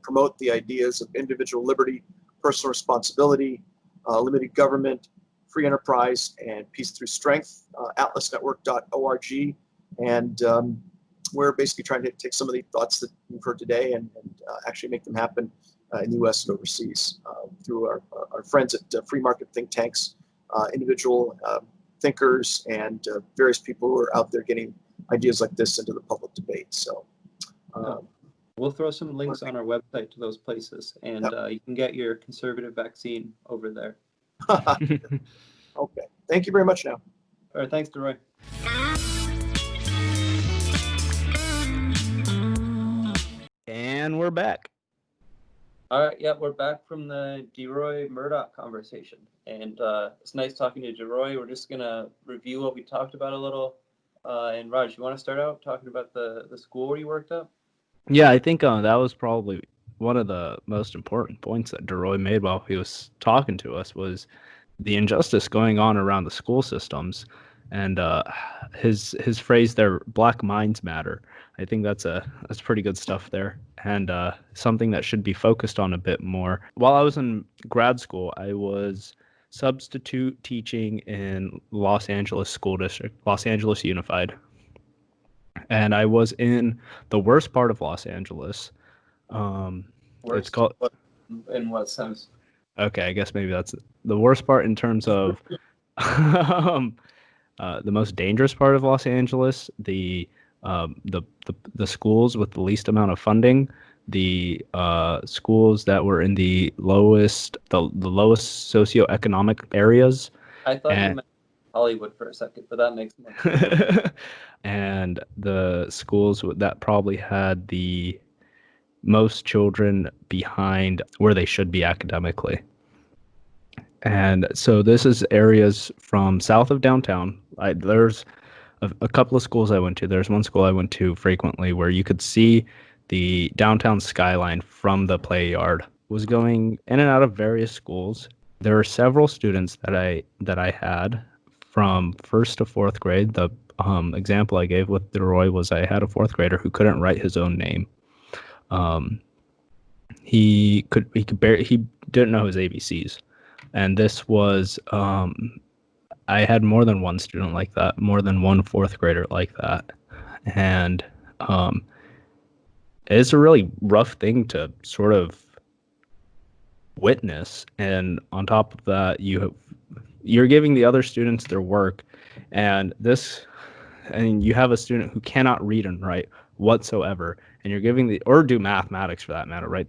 promote the ideas of individual liberty, personal responsibility, limited government, free enterprise, and peace through strength, atlasnetwork.org. And we're basically trying to take some of the thoughts that we've heard today and actually make them happen in the U.S. and overseas through our friends at free market think tanks, individual thinkers, and various people who are out there getting ideas like this into the public debate. So we'll throw some links on our website to those places, and you can get your conservative vaccine over there. Okay. Thank you very much now. All right. Thanks, Deroy. And we're back. All right, yeah, we're back from the Deroy Murdock conversation, and it's nice talking to Deroy. We're just gonna review what we talked about a little. And Raj, you want to start out talking about the school where you worked at? Yeah, I think that was probably one of the most important points that Deroy made while he was talking to us was the injustice going on around the school systems, and his phrase there, "Black minds matter." I think that's pretty good stuff there, and something that should be focused on a bit more. While I was in grad school, I was substitute teaching in Los Angeles School District, Los Angeles Unified, and I was in the worst part of Los Angeles. Worst? It's called. In what sense? Okay, I guess maybe that's the worst part in terms of the most dangerous part of Los Angeles, the schools with the least amount of funding, the schools that were in the lowest socioeconomic areas. I thought you meant Hollywood for a second, but that makes more sense. And the schools that probably had the most children behind where they should be academically. And so this is areas from south of downtown. There's a couple of schools I went to. There's one school I went to frequently where you could see the downtown skyline from the play yard. Was going in and out of various schools. There were several students that I had from first to fourth grade. The example I gave with Deroy was I had a fourth grader who couldn't write his own name. He didn't know his ABCs, and this was I had more than one student like that, more than one fourth grader like that, and it's a really rough thing to sort of witness. And on top of that, you're giving the other students their work, and you have a student who cannot read and write whatsoever, and you're giving or do mathematics for that matter, right?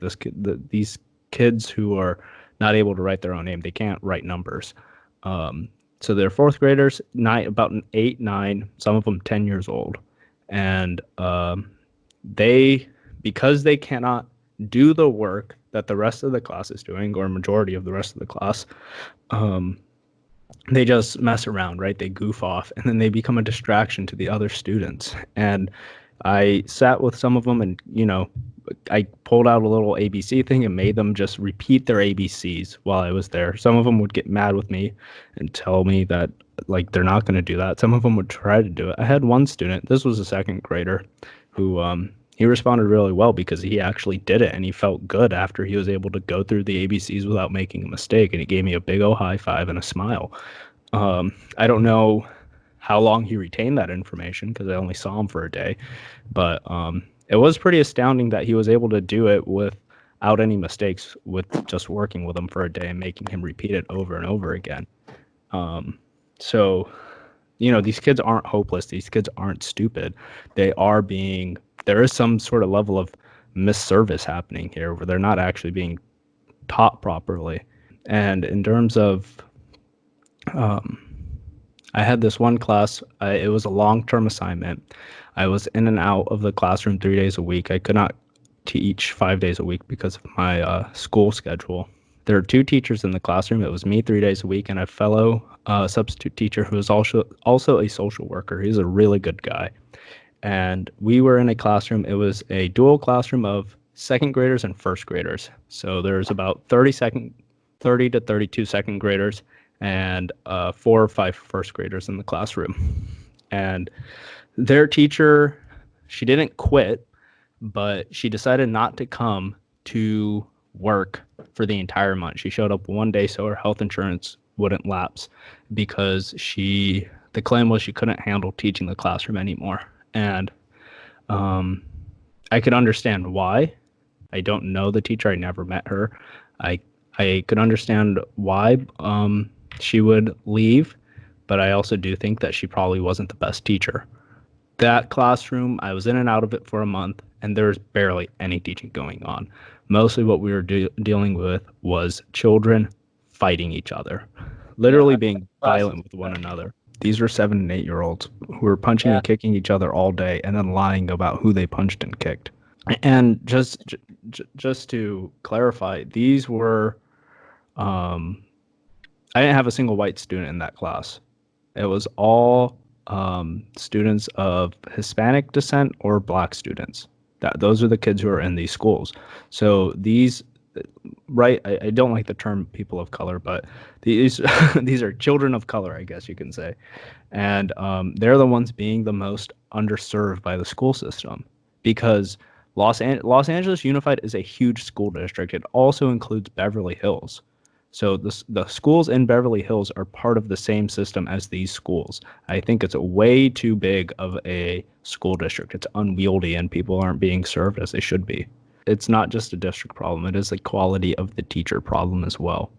These kids who are not able to write their own name, they can't write numbers. So they're fourth graders, about 8, 9, some of them 10 years old, and because they cannot do the work that the rest of the class is doing, or majority of the rest of the class, they just mess around, right? They goof off, and then they become a distraction to the other students. And I sat with some of them, and I pulled out a little ABC thing and made them just repeat their ABCs while I was there. Some of them would get mad with me and tell me that they're not going to do that. Some of them would try to do it. I had one student, this was a second grader, who he responded really well because he actually did it and he felt good after he was able to go through the ABCs without making a mistake, and he gave me a big old high five and a smile. I don't know how long he retained that information because I only saw him for a day, but it was pretty astounding that he was able to do it without any mistakes, with just working with him for a day and making him repeat it over and over again. So, these kids aren't hopeless. These kids aren't stupid. There is some sort of level of misservice happening here where they're not actually being taught properly. And in terms of, I had this one class, it was a long-term assignment. I was in and out of the classroom 3 days a week. I could not teach 5 days a week because of my school schedule. There are two teachers in the classroom. It was me 3 days a week and a fellow substitute teacher who is also a social worker. He's a really good guy. And we were in a classroom. It was a dual classroom of second graders and first graders. So there's about 30 to 32 second graders and 4 or 5 first graders in the classroom. And their teacher, she didn't quit, but she decided not to come to work for the entire month. She showed up one day so her health insurance wouldn't lapse because the claim was she couldn't handle teaching the classroom anymore. And I could understand why. I don't know the teacher. I never met her. I could understand why she would leave, but I also do think that she probably wasn't the best teacher. That classroom, I was in and out of it for a month, and there was barely any teaching going on. Mostly what we were dealing with was children fighting each other, literally being violent with one another. These were 7 and 8-year-olds who were punching and kicking each other all day and then lying about who they punched and kicked. And just to clarify, these were, I didn't have a single white student in that class. It was all students of Hispanic descent or Black students. Those are the kids who are in these schools. So these, right? I don't like the term people of color, but these these are children of color, I guess you can say, and they're the ones being the most underserved by the school system because Los Angeles Unified is a huge school district. It also includes Beverly Hills. So the schools in Beverly Hills are part of the same system as these schools. I think it's a way too big of a school district. It's unwieldy and people aren't being served as they should be. It's not just a district problem. It is a quality of the teacher problem as well.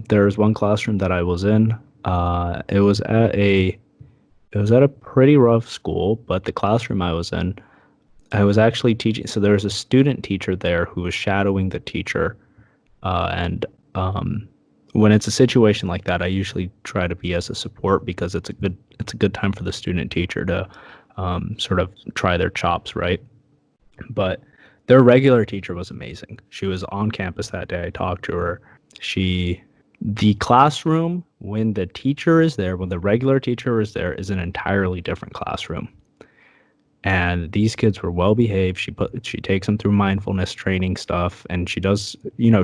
There's one classroom that I was in. It was at a pretty rough school, but the classroom I was in, I was actually teaching. So there was a student teacher there who was shadowing the teacher, and when it's a situation like that, I usually try to be as a support because it's a good time for the student teacher to sort of try their chops, right? But their regular teacher was amazing. She was on campus that day. I talked to her. The classroom when the teacher is there, when the regular teacher is there, is an entirely different classroom. And these kids were well behaved. She takes them through mindfulness training stuff, and she does,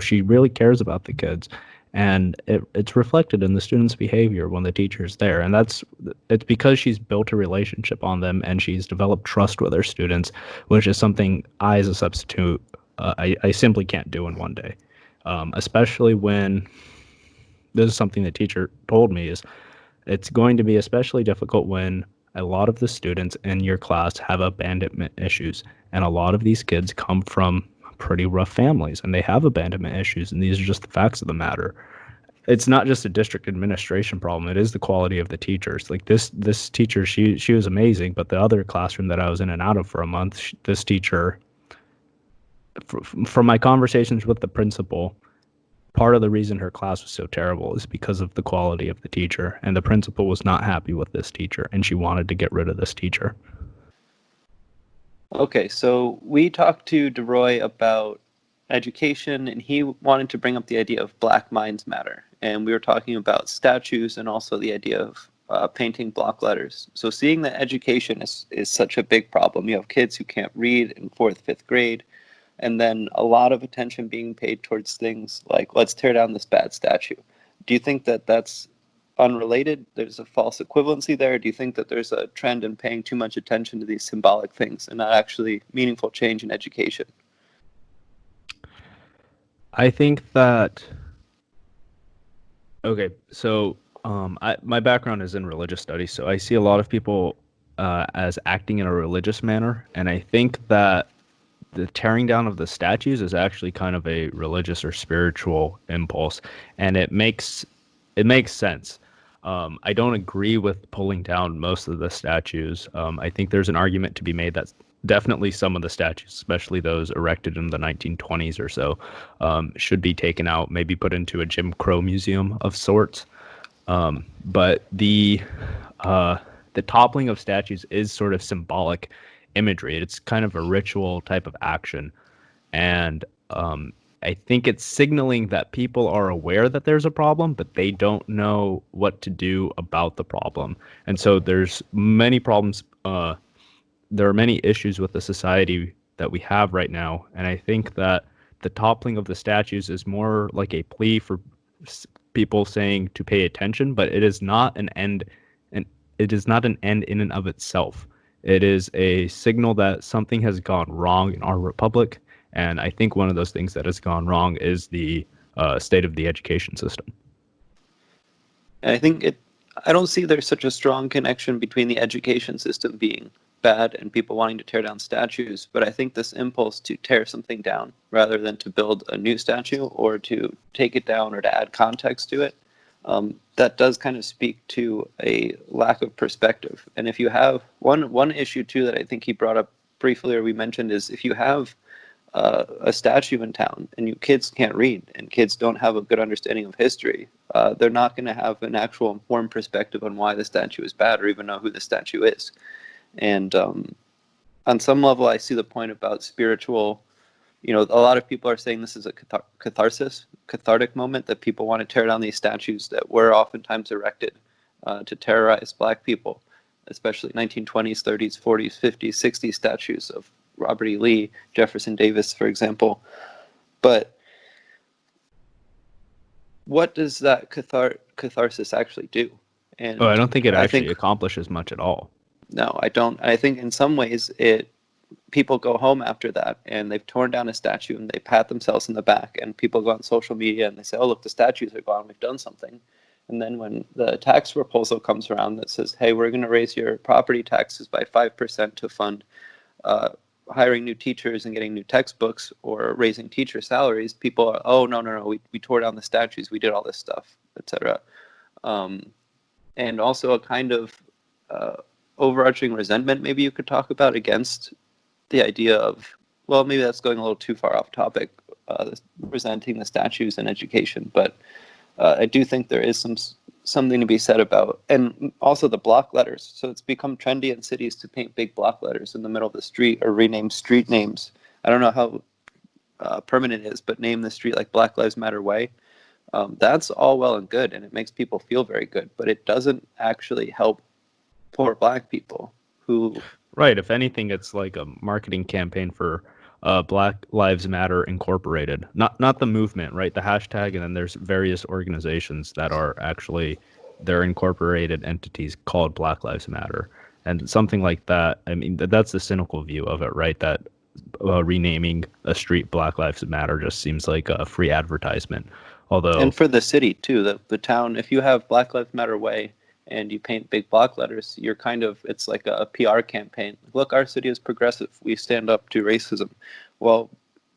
she really cares about the kids, and it's reflected in the students' behavior when the teacher is there. And it's because she's built a relationship on them, and she's developed trust with her students, which is something I, as a substitute, I simply can't do in one day. Especially when this is something the teacher told me is it's going to be especially difficult when a lot of the students in your class have abandonment issues, and a lot of these kids come from pretty rough families and they have abandonment issues, and these are just the facts of the matter. It's not just a district administration problem. It is the quality of the teachers. Like this teacher, she was amazing, but the other classroom that I was in and out of for a month, this teacher, from my conversations with the principal, part of the reason her class was so terrible is because of the quality of the teacher, and the principal was not happy with this teacher, and she wanted to get rid of this teacher. Okay, so we talked to Deroy about education, and he wanted to bring up the idea of Black Minds Matter, and we were talking about statues and also the idea of painting block letters. So seeing that education is such a big problem, you have kids who can't read in 4th, 5th grade, and then a lot of attention being paid towards things like, let's tear down this bad statue. Do you think that that's unrelated? There's a false equivalency there? Do you think that there's a trend in paying too much attention to these symbolic things and not actually meaningful change in education? I think that okay, so my background is in religious studies, so I see a lot of people as acting in a religious manner, and I think that the tearing down of the statues is actually kind of a religious or spiritual impulse, and it makes sense. I don't agree with pulling down most of the statues. I think there's an argument to be made that definitely some of the statues, especially those erected in the 1920s or so, should be taken out, maybe put into a Jim Crow museum of sorts. But the toppling of statues is sort of symbolic imagery. It's kind of a ritual type of action, and I think it's signaling that people are aware that there's a problem, but they don't know what to do about the problem. And so there's many problems. There are many issues with the society that we have right now, and I think that the toppling of the statues is more like a plea for people saying to pay attention, but it is not an end, and it is not an end in and of itself. It is a signal that something has gone wrong in our republic, and I think one of those things that has gone wrong is the state of the education system. And I don't see there's such a strong connection between the education system being bad and people wanting to tear down statues, but I think this impulse to tear something down rather than to build a new statue or to take it down or to add context to it, that does kind of speak to a lack of perspective. And if you have one issue too that I think he brought up briefly or we mentioned is if you have a statue in town and you kids can't read and kids don't have a good understanding of history, they're not going to have an actual informed perspective on why the statue is bad or even know who the statue is. And on some level, I see the point about spiritual. A lot of people are saying this is a cathartic moment, that people want to tear down these statues that were oftentimes erected to terrorize Black people, especially 1920s, 30s, 40s, 50s, 60s statues of Robert E. Lee, Jefferson Davis, for example. But what does that catharsis actually do? And I don't think it I actually think accomplishes much at all. No, I don't. I think in some ways people go home after that and they've torn down a statue and they pat themselves in the back and people go on social media and they say, oh, look, the statues are gone. We've done something. And then when the tax proposal comes around that says, hey, we're going to raise your property taxes by 5% to fund hiring new teachers and getting new textbooks or raising teacher salaries, people are, oh, no, we tore down the statues. We did all this stuff, etc. And also a kind of overarching resentment maybe you could talk about against the idea of, well, maybe that's going a little too far off topic, resenting the statues in education, but I do think there is something to be said about, and also the block letters. So it's become trendy in cities to paint big block letters in the middle of the street or rename street names. I don't know how permanent it is, but name the street like Black Lives Matter Way. That's all well and good, and it makes people feel very good, but it doesn't actually help poor Black people who... Right. If anything, it's like a marketing campaign for Black Lives Matter Incorporated, not the movement, right? The hashtag, and then there's various organizations that are actually they're incorporated entities called Black Lives Matter, and something like that. I mean, that's the cynical view of it, right? That renaming a street Black Lives Matter just seems like a free advertisement. Although, and for the city too, the town, if you have Black Lives Matter Way and you paint big block letters, you're kind of, it's like a PR campaign. Look, our city is progressive. We stand up to racism. Well,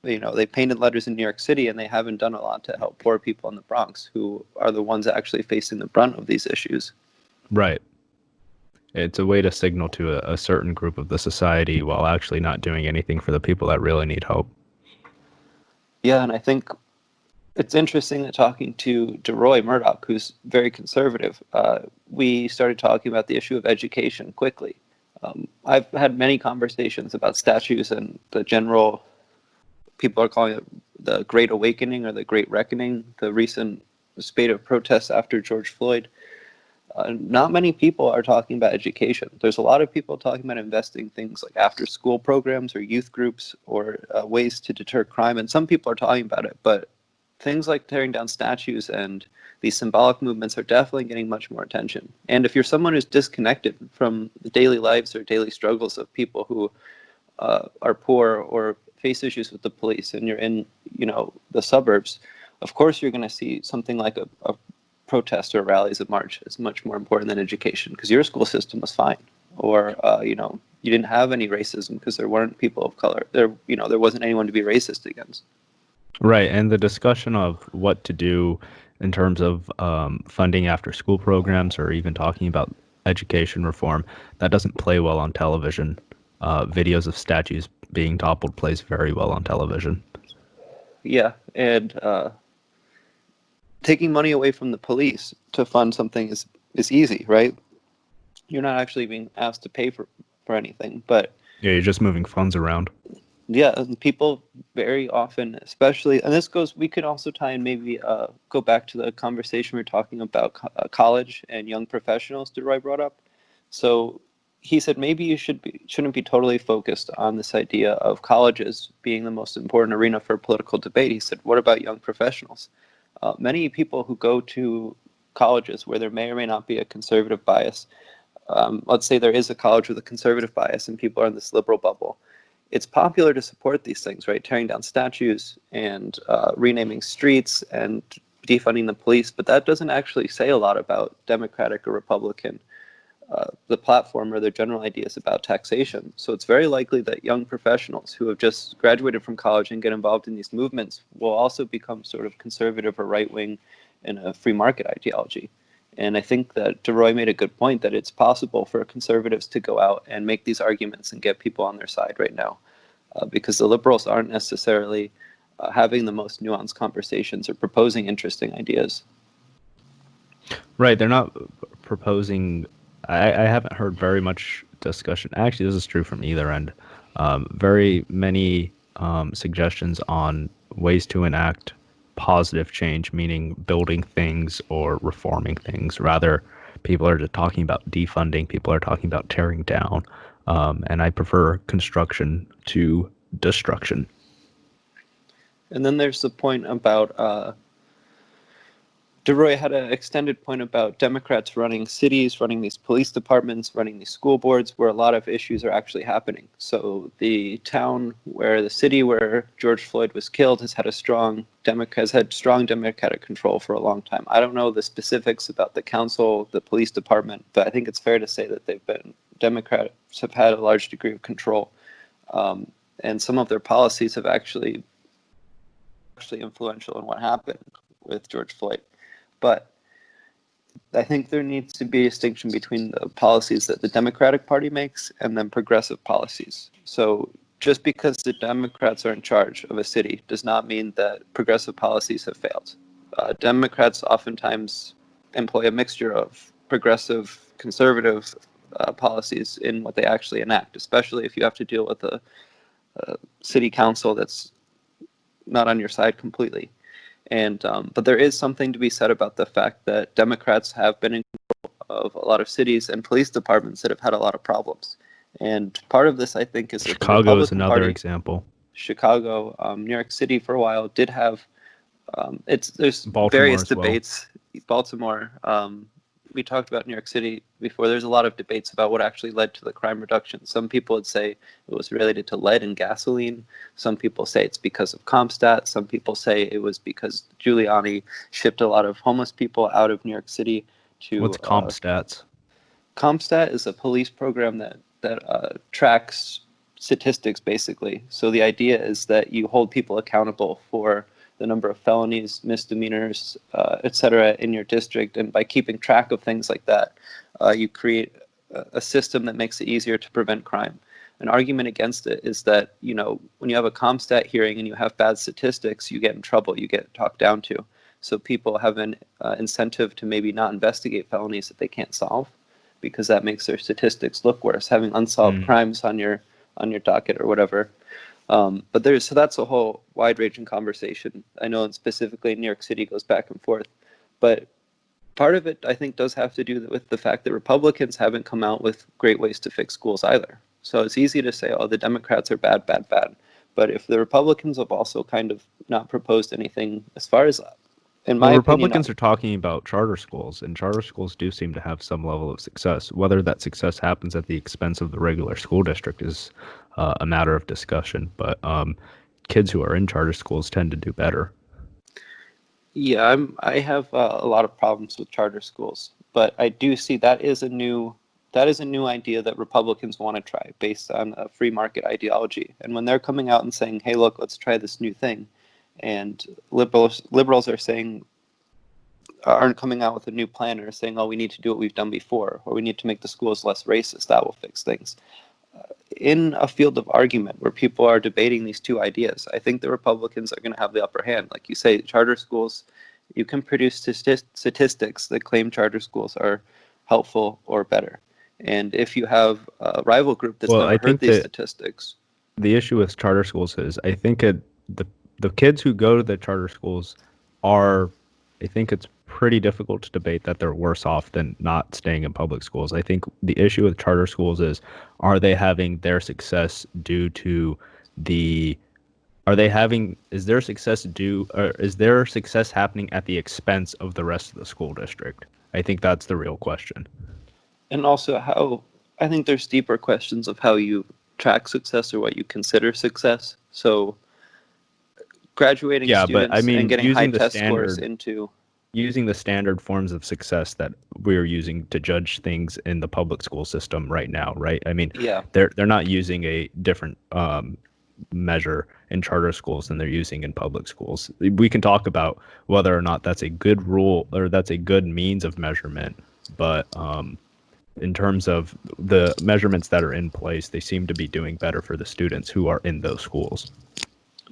they painted letters in New York City and they haven't done a lot to help poor people in the Bronx, who are the ones actually facing the brunt of these issues. Right. It's a way to signal to a certain group of the society while actually not doing anything for the people that really need help. Yeah, and I think it's interesting that talking to Deroy Murdock, who's very conservative, we started talking about the issue of education quickly. I've had many conversations about statues and the general, people are calling it the Great Awakening or the Great Reckoning, the recent spate of protests after George Floyd. Not many people are talking about education. There's a lot of people talking about investing things like after school programs or youth groups or ways to deter crime. And some people are talking about it, but things like tearing down statues and these symbolic movements are definitely getting much more attention. And if you're someone who's disconnected from the daily lives or daily struggles of people who are poor or face issues with the police, and you're in, the suburbs, of course you're going to see something like a protest or rallies at march is much more important than education, because your school system was fine, or you didn't have any racism because there weren't people of color there. There wasn't anyone to be racist against. Right, and the discussion of what to do in terms of funding after school programs, or even talking about education reform, that doesn't play well on television. Videos of statues being toppled plays very well on television. Yeah, and taking money away from the police to fund something is easy, right? You're not actually being asked to pay for anything, but Yeah, you're just moving funds around. yeah, and people very often, especially, and we could also tie in, maybe go back to the conversation we were talking about college and young professionals Deroy brought up. So he said maybe you shouldn't be totally focused on this idea of colleges being the most important arena for political debate. He said, what about young professionals? Many people who go to colleges where there may or may not be a conservative bias, let's say there is a college with a conservative bias and people are in this liberal bubble, it's popular to support these things, right? Tearing down statues and renaming streets and defunding the police, but that doesn't actually say a lot about Democratic or Republican, the platform or their general ideas about taxation. So it's very likely that young professionals who have just graduated from college and get involved in these movements will also become sort of conservative or right-wing in a free market ideology. And I think that Deroy made a good point that it's possible for conservatives to go out and make these arguments and get people on their side right now, because the liberals aren't necessarily having the most nuanced conversations or proposing interesting ideas. Right, they're not proposing. I haven't heard very much discussion. Actually, this is true from either end. Very many suggestions on ways to enact positive change, meaning building things or reforming things. Rather, people are just talking about defunding. People are talking about tearing down. And I prefer construction to destruction. And then there's the point about Deroy had an extended point about Democrats running cities, running these police departments, running these school boards, where a lot of issues are actually happening. So the city where George Floyd was killed has had strong Democratic control for a long time. I don't know the specifics about the council, the police department, but I think it's fair to say that Democrats have had a large degree of control, and some of their policies have actually influential in what happened with George Floyd. But I think there needs to be a distinction between the policies that the Democratic Party makes and then progressive policies. So just because the Democrats are in charge of a city does not mean that progressive policies have failed. Democrats oftentimes employ a mixture of progressive, conservative policies in what they actually enact, especially if you have to deal with a city council that's not on your side completely. And but there is something to be said about the fact that Democrats have been in control of a lot of cities and police departments that have had a lot of problems. And part of this, I think, is that Chicago is another example. Chicago, New York City for a while did have there's Baltimore various as well. debates. Baltimore, we talked about New York City before. There's a lot of debates about what actually led to the crime reduction. Some people would say it was related to lead and gasoline. Some people say it's because of CompStat. Some people say it was because Giuliani shipped a lot of homeless people out of New York City to. What's CompStats? CompStat is a police program that tracks statistics, basically. So the idea is that you hold people accountable for the number of felonies, misdemeanors, etc. in your district. And by keeping track of things like that, you create a system that makes it easier to prevent crime. An argument against it is that, when you have a CompStat hearing and you have bad statistics, you get in trouble, you get talked down to. So people have an incentive to maybe not investigate felonies that they can't solve, because that makes their statistics look worse, having unsolved crimes on your docket or whatever. But that's a whole wide-ranging conversation. I know specifically New York City goes back and forth, but part of it, I think, does have to do with the fact that Republicans haven't come out with great ways to fix schools either. So it's easy to say, oh, the Democrats are bad, bad, bad. But if the Republicans have also kind of not proposed anything, as far as, in my Well, opinion, Republicans are talking about charter schools, and charter schools do seem to have some level of success. Whether that success happens at the expense of the regular school district is a matter of discussion. But kids who are in charter schools tend to do better. yeah, I have a lot of problems with charter schools, but I do see that is a new idea that Republicans want to try based on a free market ideology. And when they're coming out and saying, "Hey, look, let's try this new thing," and liberals are saying, aren't coming out with a new plan, or saying, "Oh, we need to do what we've done before, or we need to make the schools less racist. That will fix things." In a field of argument where people are debating these two ideas, I think the Republicans are going to have the upper hand. Like you say, charter schools, you can produce statistics that claim charter schools are helpful or better. And if you have a rival group that's Well, never I heard think these that statistics, the issue with charter schools is the kids who go to the charter schools are, I think it's pretty difficult to debate that they're worse off than not staying in public schools. I think the issue with charter schools is, are they having their success due to the is their success due, or is their success happening at the expense of the rest of the school district? I think that's the real question. and also how I think there's deeper questions of how you track success or what you consider success. So graduating Yeah, but I students and mean, getting high test scores into, using the standard forms of success that we're using to judge things in the public school system right now, right? I mean, yeah, they're not using a different measure in charter schools than they're using in public schools. We can talk about whether or not that's a good rule or that's a good means of measurement, but in terms of the measurements that are in place, they seem to be doing better for the students who are in those schools.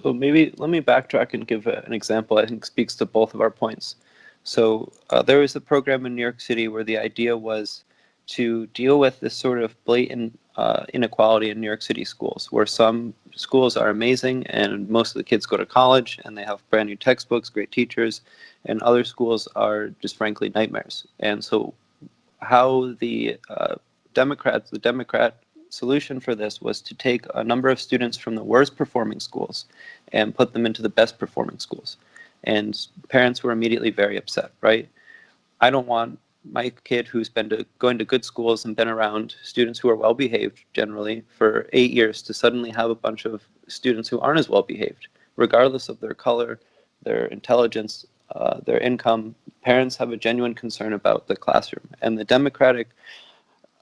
well, maybe let me backtrack and give an example I think speaks to both of our points. So there was a program in New York City where the idea was to deal with this sort of blatant inequality in New York City schools, where some schools are amazing and most of the kids go to college and they have brand new textbooks, great teachers, and other schools are just frankly nightmares. And so how the Democrat solution for this was to take a number of students from the worst performing schools and put them into the best performing schools. And parents were immediately very upset, right? I don't want my kid who's been going to good schools and been around students who are well behaved generally for 8 years to suddenly have a bunch of students who aren't as well behaved, regardless of their color, their intelligence, their income. Parents have a genuine concern about the classroom. And the Democratic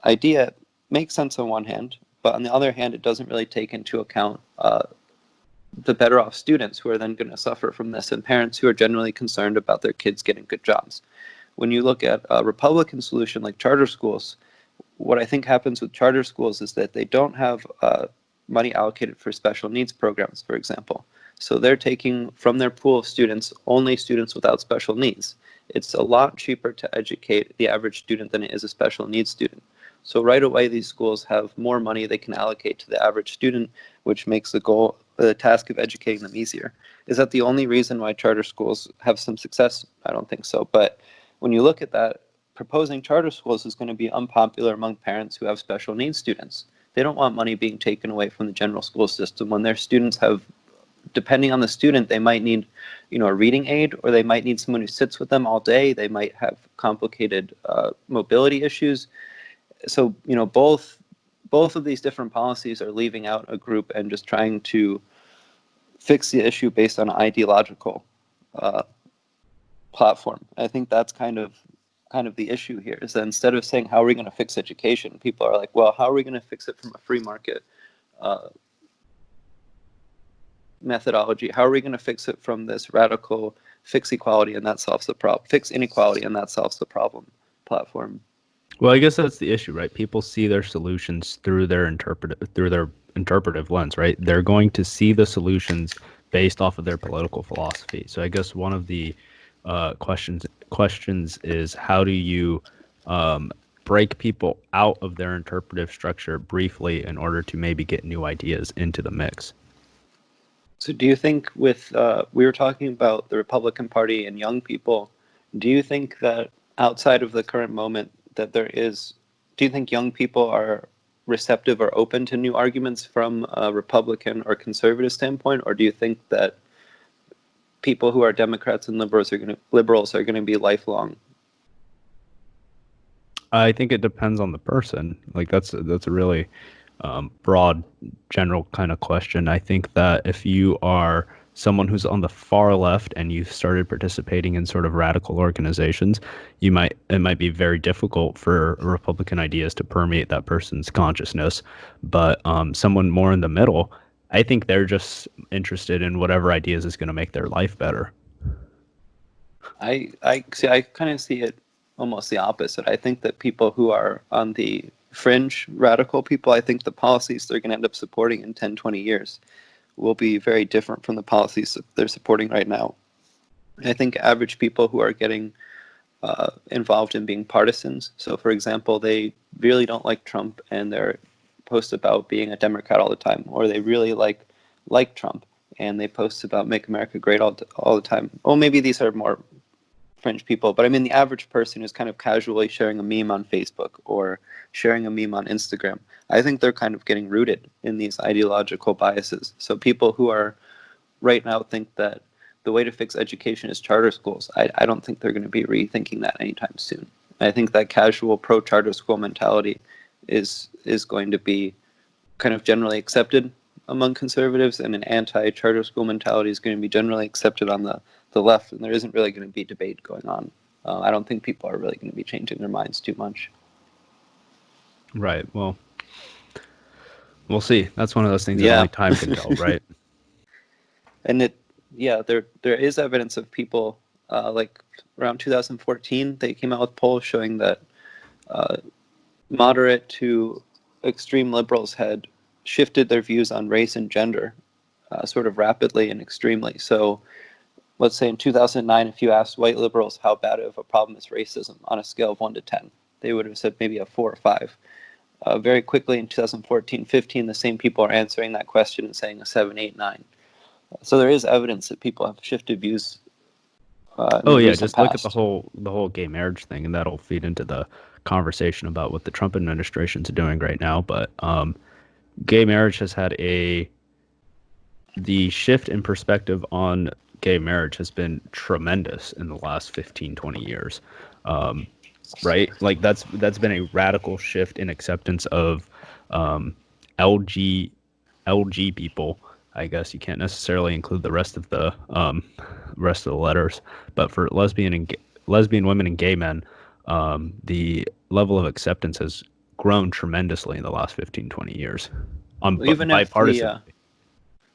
idea makes sense on one hand, but on the other hand, it doesn't really take into account the better off students who are then going to suffer from this, and parents who are generally concerned about their kids getting good jobs. When you look at a Republican solution like charter schools, what I think happens with charter schools is that they don't have money allocated for special needs programs, for example. So they're taking from their pool of students only students without special needs. It's a lot cheaper to educate the average student than it is a special needs student. So right away, these schools have more money they can allocate to the average student, which makes the task of educating them easier. Is that the only reason why charter schools have some success? I don't think so. But when you look at that, proposing charter schools is going to be unpopular among parents who have special needs students. They don't want money being taken away from the general school system when their students have, depending on the student, they might need, a reading aid, or they might need someone who sits with them all day. They might have complicated mobility issues. So, both of these different policies are leaving out a group and just trying to fix the issue based on an ideological platform. I think that's kind of the issue here, is that instead of saying how are we going to fix education, people are like, well, how are we going to fix it from a free market methodology? How are we going to fix it from this radical fix equality and that solves the problem, fix inequality and that solves the problem platform? Well, I guess that's the issue, right? People see their solutions through their interpretive lens, right? They're going to see the solutions based off of their political philosophy. So I guess one of the questions is, how do you break people out of their interpretive structure briefly in order to maybe get new ideas into the mix? So do you think with, we were talking about the Republican Party and young people, do you think that outside of the current moment that do you think young people are receptive or open to new arguments from a Republican or conservative standpoint, or do you think that people who are Democrats and liberals are going to be lifelong? I think it depends on the person. Like that's a really broad, general kind of question. I think that if you are someone who's on the far left and you've started participating in sort of radical organizations, it might be very difficult for Republican ideas to permeate that person's consciousness. But someone more in the middle, I think they're just interested in whatever ideas is going to make their life better. I kind of see it almost the opposite. I think that people who are on the fringe radical people, I think the policies they're going to end up supporting in 10, 20 years will be very different from the policies that they're supporting right now. I think average people who are getting involved in being partisans, so for example, they really don't like Trump and they're post about being a Democrat all the time, or they really like Trump and they post about make America great all the time. Well, maybe these are more fringe people, but I mean the average person who's kind of casually sharing a meme on Facebook or sharing a meme on Instagram, I think they're kind of getting rooted in these ideological biases. So people who are right now think that the way to fix education is charter schools, I don't think they're going to be rethinking that anytime soon. I think that casual pro-charter school mentality is going to be kind of generally accepted among conservatives, and an anti-charter school mentality is going to be generally accepted on the left, and there isn't really going to be debate going on. I don't think people are really going to be changing their minds too much. Right. Well, we'll see. That's one of those things that only time can tell, right? And there is evidence of people like around 2014, they came out with polls showing that moderate to extreme liberals had shifted their views on race and gender sort of rapidly and extremely. So let's say in 2009, if you asked white liberals how bad of a problem is racism on a scale of 1 to 10, they would have said maybe a 4 or 5. Very quickly in 2014-15, the same people are answering that question and saying a 7, 8, 9. So there is evidence that people have shifted views. Just look at the whole gay marriage thing, and that'll feed into the conversation about what the Trump administration's doing right now. But gay marriage has had the shift in perspective on gay marriage has been tremendous in the last 15, 20 years. Right? Like that's been a radical shift in acceptance of LG people. I guess you can't necessarily include the rest of the letters, but for lesbian women and gay men, the level of acceptance has grown tremendously in the last 15, 20 years. Even bipartisan.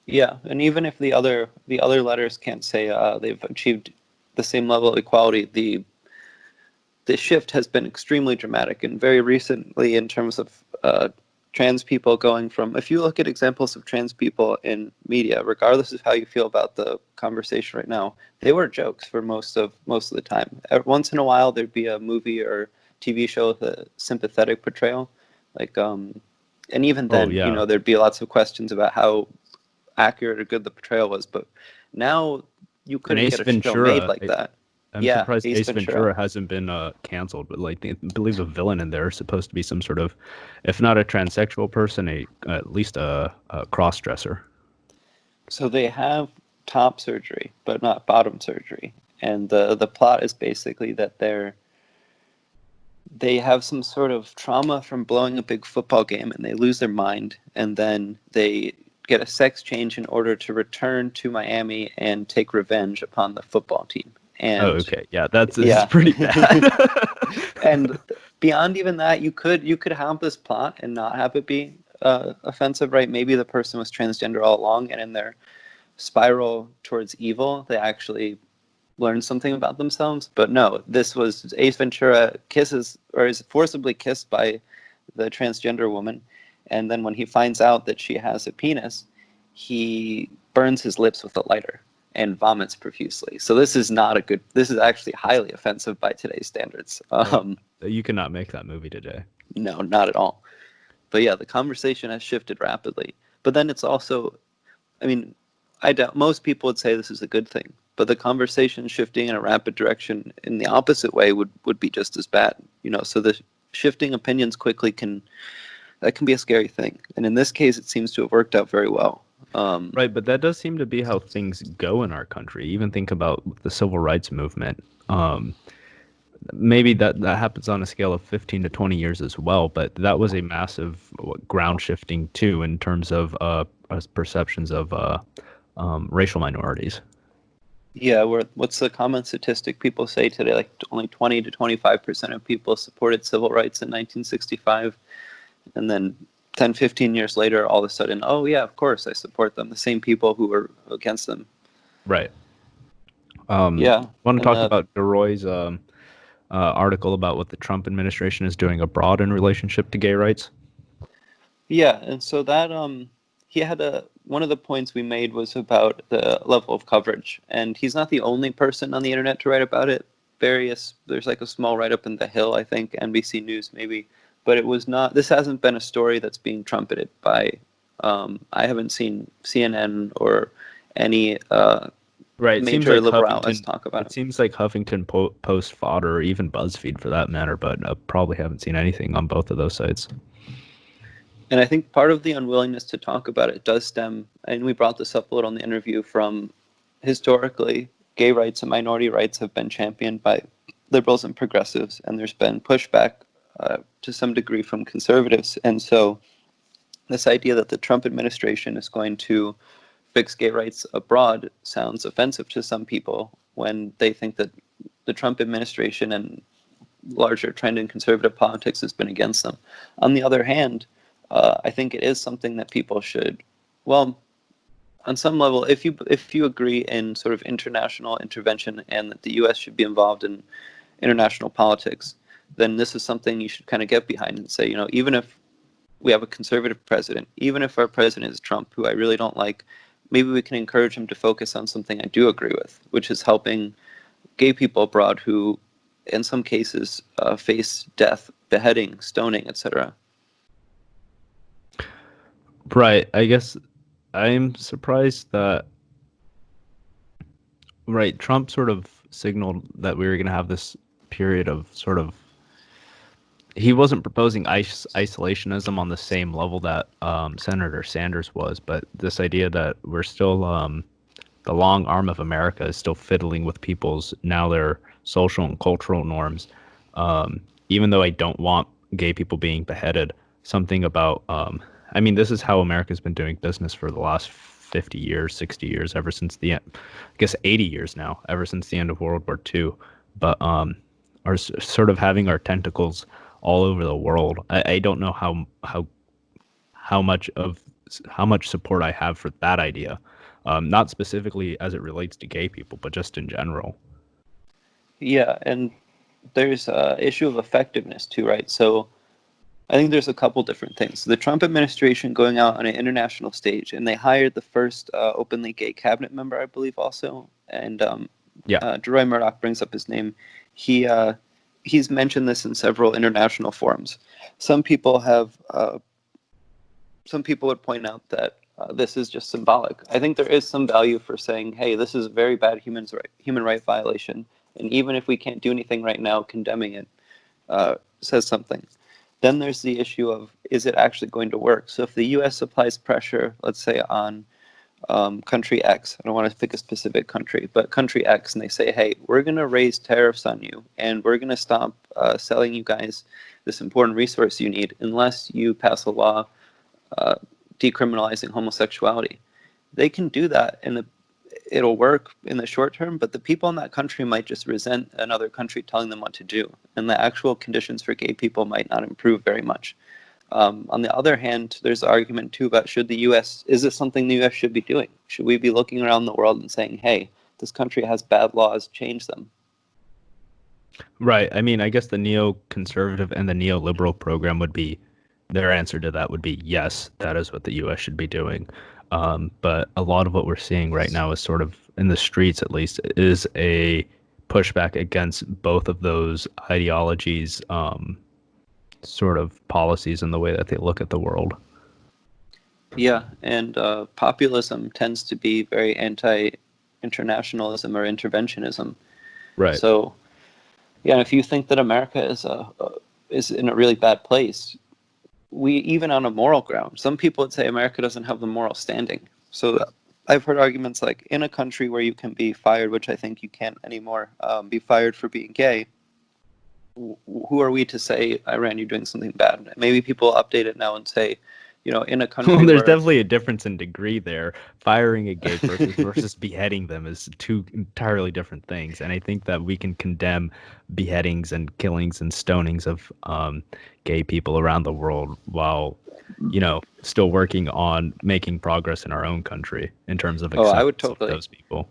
And even if the other letters can't say they've achieved the same level of equality, the shift has been extremely dramatic, and very recently in terms of trans people going from, if you look at examples of trans people in media, regardless of how you feel about the conversation right now, they were jokes for most of the time. Once in a while there'd be a movie or TV show with a sympathetic portrayal, like and even then, there'd be lots of questions about how accurate or good the portrayal was, but now you couldn't get a show made like that. I'm surprised Ace Ventura hasn't been canceled, but like I believe the villain in there is supposed to be some sort of, if not a transsexual person, at least a cross-dresser. So they have top surgery, but not bottom surgery, and the plot is basically that they have some sort of trauma from blowing a big football game, and they lose their mind, and then they get a sex change in order to return to Miami and take revenge upon the football team. And, that's pretty bad. And beyond even that, you could have this plot and not have it be offensive, right? Maybe the person was transgender all along, and in their spiral towards evil, they actually learned something about themselves. But no, this was Ace Ventura is forcibly kissed by the transgender woman, and then when he finds out that she has a penis, he burns his lips with a lighter and vomits profusely. So this is actually highly offensive by today's standards. You cannot make that movie today. No, not at all. But yeah, the conversation has shifted rapidly. But then it's also, I mean, I doubt most people would say this is a good thing, but the conversation shifting in a rapid direction in the opposite way would be just as bad. So the shifting opinions quickly can that can be a scary thing. And in this case, it seems to have worked out very well. Right, but that does seem to be how things go in our country. Even think about the civil rights movement. Maybe that happens on a scale of 15 to 20 years as well, but that was a massive ground shifting too in terms of perceptions of racial minorities. Yeah, what's the common statistic people say today? Like only 20 to 25% of people supported civil rights in 1965. And then 10, 15 years later, all of a sudden, oh yeah, of course I support them. The same people who were against them. Right. Yeah. Want to And talk about Deroy's article about what the Trump administration is doing abroad in relationship to gay rights? yeah, and so that he had one of the points we made was about the level of coverage, and he's not the only person on the internet to write about it. There's like a small write-up in The Hill, I think, NBC News maybe, but it was not. This hasn't been a story that's being trumpeted by. I haven't seen CNN or any Right. It seems major like liberal outlets talk about It it. seems like Huffington Post fodder, or even BuzzFeed for that matter, but probably haven't seen anything on both of those sites. And I think part of the unwillingness to talk about it does stem, and we brought this up a little in the interview, from historically, gay rights and minority rights have been championed by liberals and progressives, and there's been pushback to some degree from conservatives. And so this idea that the Trump administration is going to fix gay rights abroad sounds offensive to some people when they think that the Trump administration and larger trend in conservative politics has been against them. On the other hand, I think it is something that people should, well, on some level, if you agree in sort of international intervention and that the U.S. should be involved in international politics, then this is something you should kind of get behind and say, even if we have a conservative president, even if our president is Trump, who I really don't like, maybe we can encourage him to focus on something I do agree with, which is helping gay people abroad who, in some cases, face death, beheading, stoning, etc. Right. I guess I'm surprised that, right, Trump sort of signaled that we were going to have this period of sort of, he wasn't proposing isolationism on the same level that Senator Sanders was, but this idea that we're still, the long arm of America is still fiddling with people's, now their social and cultural norms. Even though I don't want gay people being beheaded, something about, I mean, this is how America's been doing business for the last 50 years, 60 years, ever since the end, I guess 80 years now, ever since the end of World War II. But are sort of having our tentacles all over the world. I don't know how much support I have for that idea. Not specifically as it relates to gay people, but just in general. Yeah, and there's an issue of effectiveness too, right? So I think there's a couple different things. The Trump administration going out on an international stage, and they hired the first openly gay cabinet member, I believe, also. And Deroy Murdock brings up his name. He's mentioned this in several international forums. Some people would point out that this is just symbolic. I think there is some value for saying, hey, this is a very bad human right violation, and even if we can't do anything right now, condemning it says something. Then there's the issue of, is it actually going to work? So if the U.S. applies pressure, let's say on country X, I don't want to pick a specific country, but country X, and they say, hey, we're going to raise tariffs on you, and we're going to stop selling you guys this important resource you need unless you pass a law decriminalizing homosexuality. They can do that, and it'll work in the short term, but the people in that country might just resent another country telling them what to do, and the actual conditions for gay people might not improve very much. On the other hand, there's the argument too about, is this something the U.S. should be doing? Should we be looking around the world and saying, hey, this country has bad laws, change them? Right. I mean, I guess the neoconservative and the neoliberal program would be, their answer to that would be, yes, that is what the U.S. should be doing. But a lot of what we're seeing right now is sort of, in the streets at least, is a pushback against both of those ideologies, sort of policies and the way that they look at the world. Yeah, and populism tends to be very anti-internationalism or interventionism. Right. So, yeah, if you think that America is in a really bad place, we, even on a moral ground, some people would say America doesn't have the moral standing. So I've heard arguments like, in a country where you can be fired, which I think you can't anymore, be fired for being gay, who are we to say, Iran, you're doing something bad? Maybe people update it now and say, in a country Well, there's where definitely a difference in degree there. Firing a gay person versus beheading them is two entirely different things. And I think that we can condemn beheadings and killings and stonings of gay people around the world while, still working on making progress in our own country in terms of oh, acceptance of those people.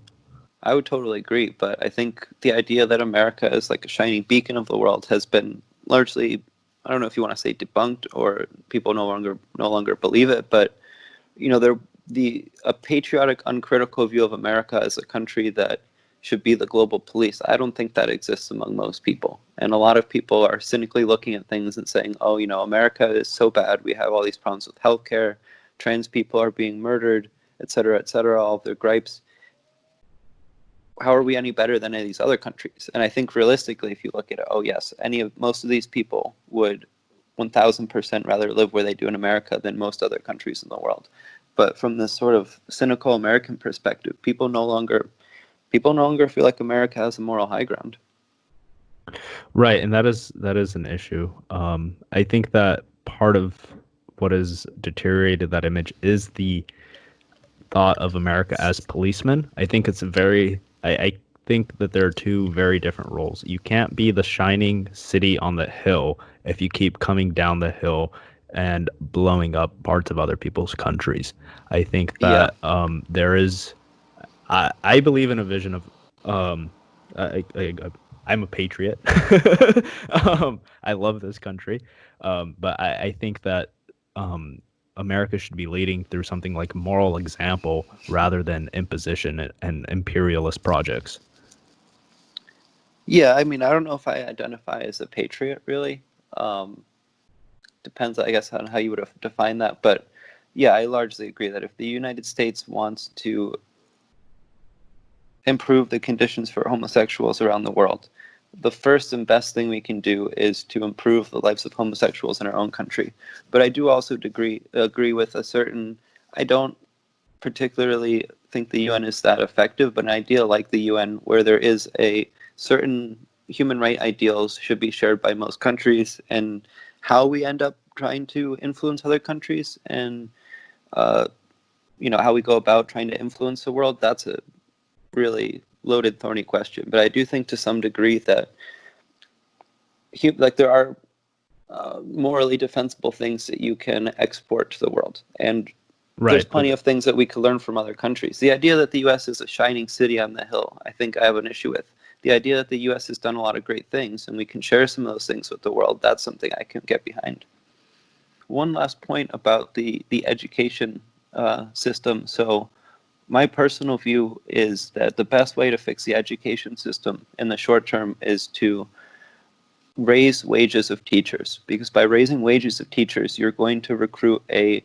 I would totally agree, but I think the idea that America is like a shining beacon of the world has been largely, I don't know if you want to say debunked or people no longer believe it, but there a patriotic, uncritical view of America as a country that should be the global police. I don't think that exists among most people, and a lot of people are cynically looking at things and saying, "Oh, America is so bad. We have all these problems with healthcare. Trans people are being murdered, et cetera, et cetera." All of their gripes. How are we any better than any of these other countries? And I think realistically, if you look at it, oh yes, most of these people would 1000% rather live where they do in America than most other countries in the world. But from this sort of cynical American perspective, people no longer feel like America has a moral high ground. Right, and that is an issue. I think that part of what has deteriorated that image is the thought of America as policemen. I think it's I think that there are two very different roles. You can't be the shining city on the hill if you keep coming down the hill and blowing up parts of other people's countries. I think that there is. I believe in a vision of. I'm a patriot. I love this country, but I think that America should be leading through something like moral example rather than imposition and imperialist projects. Yeah, I mean, I don't know if I identify as a patriot, really. Depends, I guess, on how you would define that. But yeah, I largely agree that if the United States wants to improve the conditions for homosexuals around the world, the first and best thing we can do is to improve the lives of homosexuals in our own country. But I do also agree with a certain, I don't particularly think the UN is that effective, but an idea like the UN where there is a certain human right ideals should be shared by most countries, and how we end up trying to influence other countries and how we go about trying to influence the world, that's a really loaded, thorny question. But I do think to some degree that there are morally defensible things that you can export to the world, and there's plenty of things that we could learn from other countries. The idea that the U.S. is a shining city on the hill, I think I have an issue with. The idea that the U.S. has done a lot of great things and we can share some of those things with the world, that's something I can get behind. One last point about the education system. So my personal view is that the best way to fix the education system in the short term is to raise wages of teachers, because by raising wages of teachers, you're going to recruit a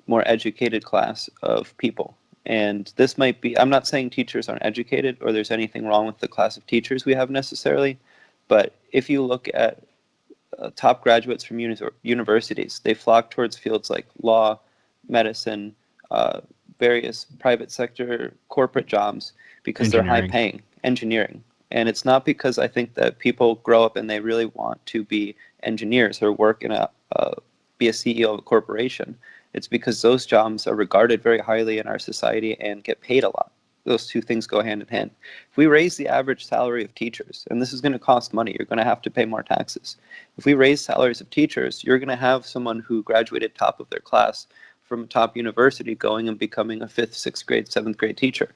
more educated class of people. And this might be, I'm not saying teachers aren't educated or there's anything wrong with the class of teachers we have necessarily, but if you look at top graduates from universities, they flock towards fields like law, medicine, various private sector corporate jobs because they're high paying, engineering. And it's not because I think that people grow up and they really want to be engineers or work in be a CEO of a corporation. It's because those jobs are regarded very highly in our society and get paid a lot. Those two things go hand in hand. If we raise the average salary of teachers, and this is going to cost money, you're going to have to pay more taxes. If we raise salaries of teachers, you're going to have someone who graduated top of their class from a top university going and becoming a 5th, 6th grade, 7th grade teacher.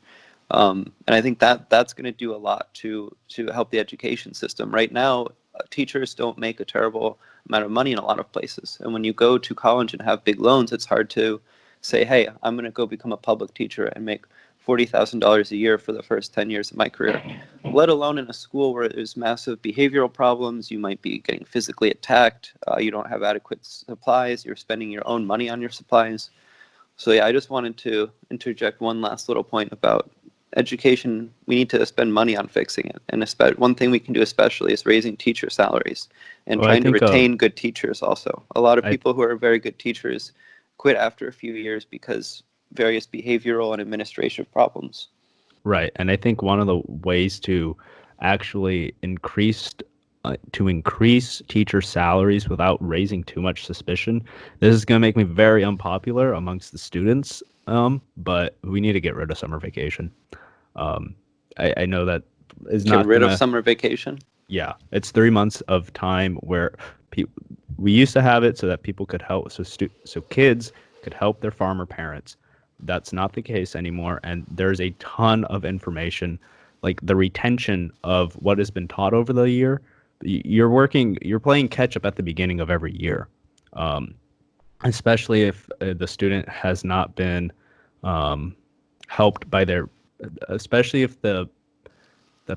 And I think that's going to do a lot to help the education system. Right now, teachers don't make a terrible amount of money in a lot of places. And when you go to college and have big loans, it's hard to say, hey, I'm going to go become a public teacher and make $40,000 a year for the first 10 years of my career, let alone in a school where there's massive behavioral problems. You might be getting physically attacked. You don't have adequate supplies. You're spending your own money on your supplies. So yeah, I just wanted to interject one last little point about education, we need to spend money on fixing it. And one thing we can do especially is raising teacher salaries and Well, I trying to think retain good teachers also. A lot of I people who are very good teachers quit after a few years because various behavioral and administrative problems. Right, and I think one of the ways to actually increase teacher salaries without raising too much suspicion. This is going to make me very unpopular amongst the students, but we need to get rid of summer vacation. I know that is Get not rid of gonna. summer vacation. Yeah, it's 3 months of time where we used to have it so that people could help, so kids could help their farmer parents. That's not the case anymore, and there's a ton of information, like the retention of what has been taught over the year. You're playing catch up at the beginning of every year, um, especially if the student has not been helped by especially if the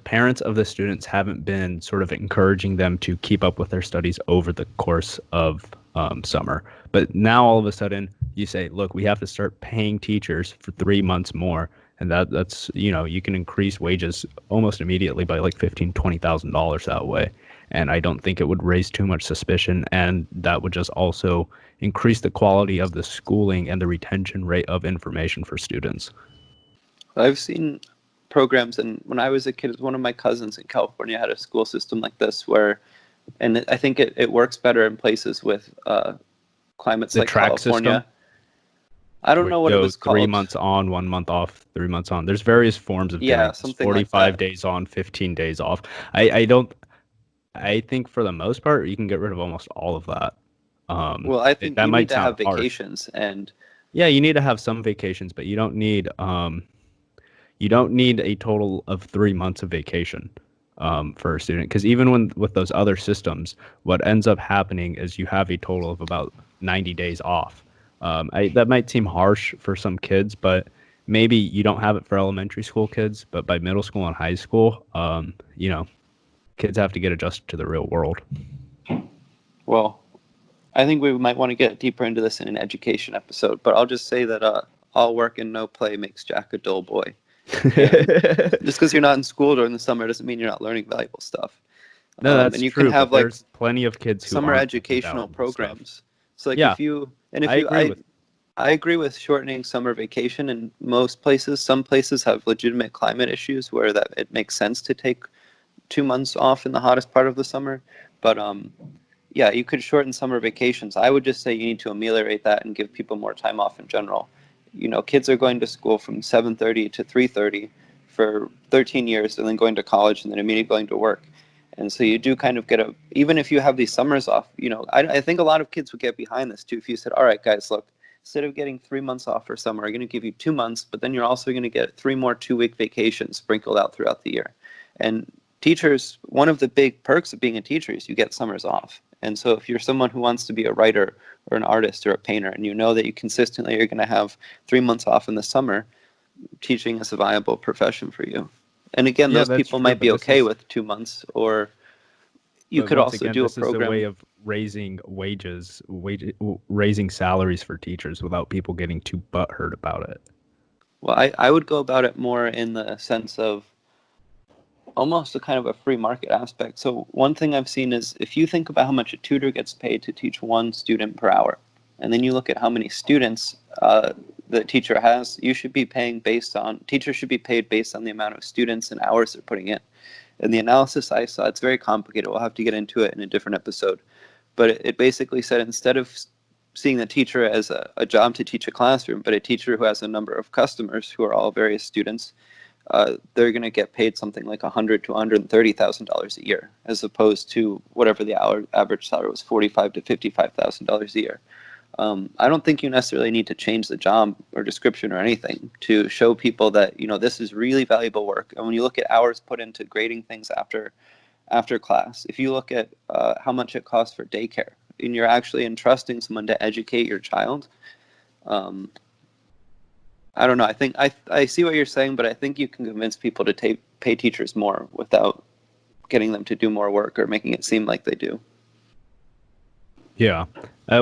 parents of the students haven't been sort of encouraging them to keep up with their studies over the course of summer. But now all of a sudden you say, look, we have to start paying teachers for 3 months more. And that's, you can increase wages almost immediately by like $15,000-$20,000 that way. And I don't think it would raise too much suspicion. And that would just also increase the quality of the schooling and the retention rate of information for students. I've seen programs, and when I was a kid, one of my cousins in California had a school system like this and I think it works better in places with climates The like track California. system, I don't where know you what it go was 3 months called. on, 1 month off, 3 months on. There's various forms of doing Yeah, this. something like 45 that. days on, 15 days off. I don't. I think for the most part, you can get rid of almost all of that. Well, I think That you need might to sound have harsh. vacations, and Yeah, you need to have some vacations, but you don't need a total of 3 months of vacation for a student. Because even with those other systems, what ends up happening is you have a total of about 90 days off. That might seem harsh for some kids, but maybe you don't have it for elementary school kids, but by middle school and high school, kids have to get adjusted to the real world. well, I think we might want to get deeper into this in an education episode. But I'll just say that all work and no play makes Jack a dull boy. And just because you're not in school during the summer doesn't mean you're not learning valuable stuff. No, that's And you can true, but have like there's plenty of kids who summer aren't doing educational valuable stuff. programs. So like Yeah, I agree with. I agree with shortening summer vacation in most places. Some places have legitimate climate issues where that it makes sense to take 2 months off in the hottest part of the summer. But yeah, you could shorten summer vacations. I would just say you need to ameliorate that and give people more time off in general. Kids are going to school from 7:30 to 3:30 for 13 years and then going to college and then immediately going to work. And so you do kind of get even if you have these summers off, I think a lot of kids would get behind this too. If you said, all right, guys, look, instead of getting 3 months off for summer, I'm going to give you 2 months, but then you're also going to get 3 more 2-week vacations sprinkled out throughout the year. And teachers, one of the big perks of being a teacher is you get summers off. And so if you're someone who wants to be a writer or an artist or a painter, and you know that you consistently are going to have 3 months off in the summer, teaching is a viable profession for you. And again, Yeah, those that's people true, might but be okay with 2 months, or you but could once also again, do a this is a way program. of raising raising salaries for teachers without people getting too butthurt about it. Well, I would go about it more in the sense of almost a kind of a free market aspect. So one thing I've seen is if you think about how much a tutor gets paid to teach one student per hour, and then you look at how many students the teacher has, teachers should be paid based on the amount of students and hours they're putting in. And the analysis I saw, it's very complicated. We'll have to get into it in a different episode. But it basically said instead of seeing the teacher as a job to teach a classroom, but a teacher who has a number of customers who are all various students, they're going to get paid something like $100,000 to $130,000 a year, as opposed to whatever the average salary was, $45,000 to $55,000 a year. I don't think you necessarily need to change the job or description or anything to show people that this is really valuable work. And when you look at hours put into grading things after class, if you look at how much it costs for daycare, and you're actually entrusting someone to educate your child, I don't know. I think I see what you're saying, but I think you can convince people to pay teachers more without getting them to do more work or making it seem like they do. Yeah, I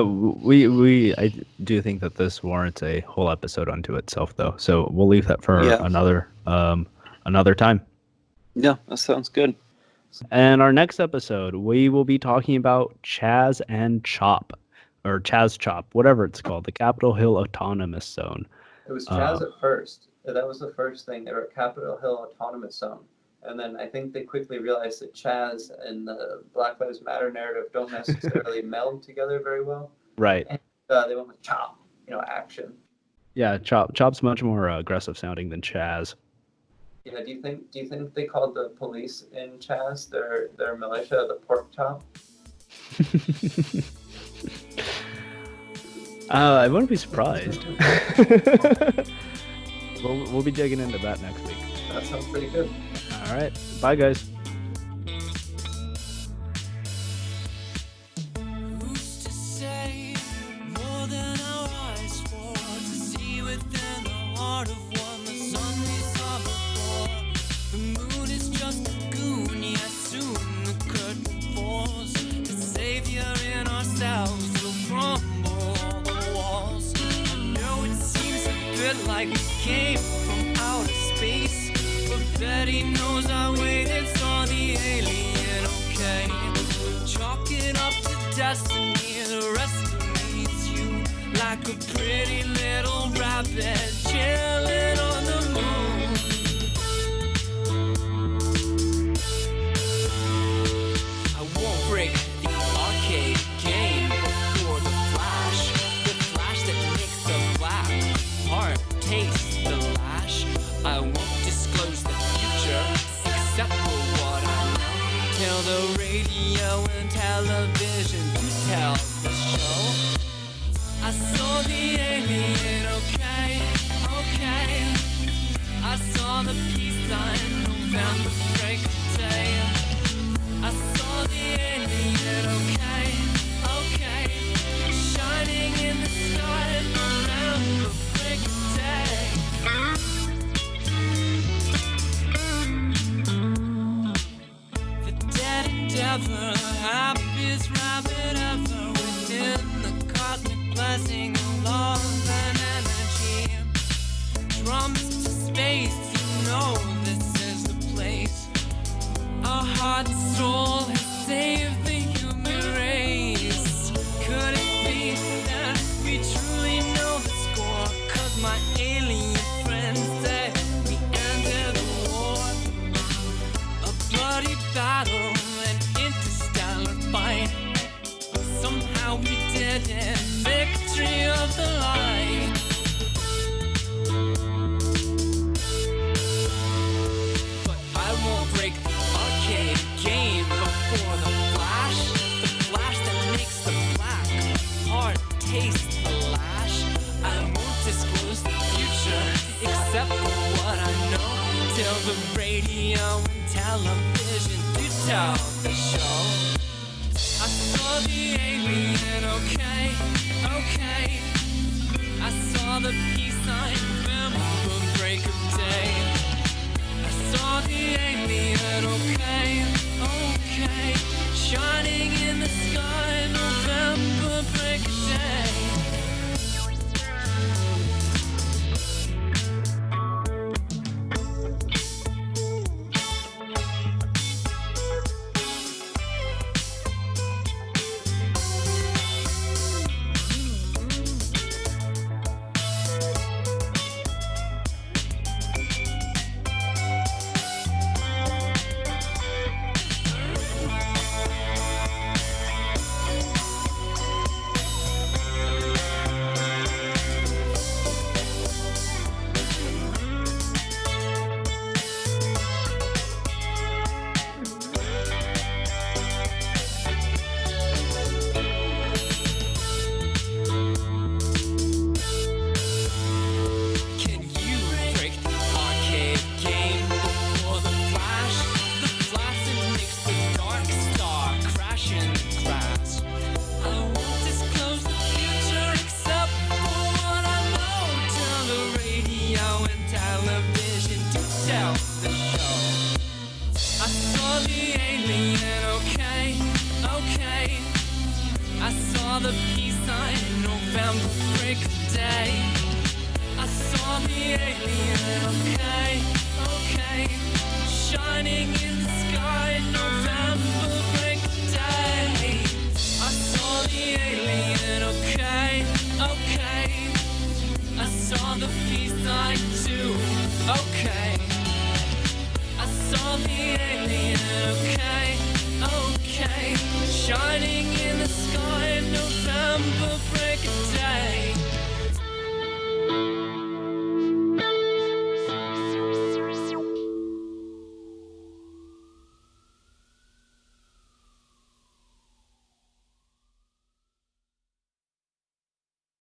do think that this warrants a whole episode unto itself, though. So we'll leave that for Yeah. another time. Yeah, that sounds good. And our next episode, we will be talking about Chaz and Chop, or Chaz Chop, whatever it's called, the Capitol Hill Autonomous Zone. It was Chaz at first. That was the first thing. They were at Capitol Hill Autonomous Zone. And then I think they quickly realized that Chaz and the Black Lives Matter narrative don't necessarily meld together very well. Right. And they went with Chop, action. Yeah, Chop's much more aggressive sounding than Chaz. Yeah, do you think they called the police in Chaz their militia the pork chop? I wouldn't be surprised. We'll be digging into that next week. That sounds pretty good. All right. Bye, guys. Who's to say more than our eyes for to see within the heart of one the sun we saw before? The moon is just a goon, yet soon the curtain falls. The savior in ourselves will crumble all the walls. I know it seems a bit like we came from outer space, but Betty knows I waited, saw the alien, okay. Chalk it up to destiny, the rest of me's you. Like a pretty little rabbit chilling on the moon. I won't break the arcade game before the flash that makes the black heart taste the lash. I won't disclose the future except for what I know. Tell the radio and television to tell the show. I saw the alien, okay. I saw the peace sign, November break of day. I saw the alien, okay. Shining in the sky, November break of day. The dead endeavor, happiest rabbit ever within the cosmic blessing of love and energy. Drums to space, you know this is the place. Our heart and soul has saved the human race. Could it be that we truly know the score? 'Cause my alien friends say we ended the war. A bloody battle, an interstellar fight. Somehow we did it, victory of the light. But I won't break the arcade game before the flash that makes the black heart taste the lash. I won't disclose the future except for what I know. Till the radio and television do tell the show. I saw the alien, okay. I saw the peace sign, remember break of day. I saw the alien, okay. Shining in the sky, November break of day. Can you break the arcade game before the flash? The flash that makes the dark star crash in the grass. I won't disclose the future except for what I know. Tell the radio and television to tell the show. I saw the alien, okay. I saw the peace sign, November break of day. I saw saw the alien, okay, okay. Shining in the sky, November break day. I saw the alien, okay, okay. I saw the peace light too, okay. I saw the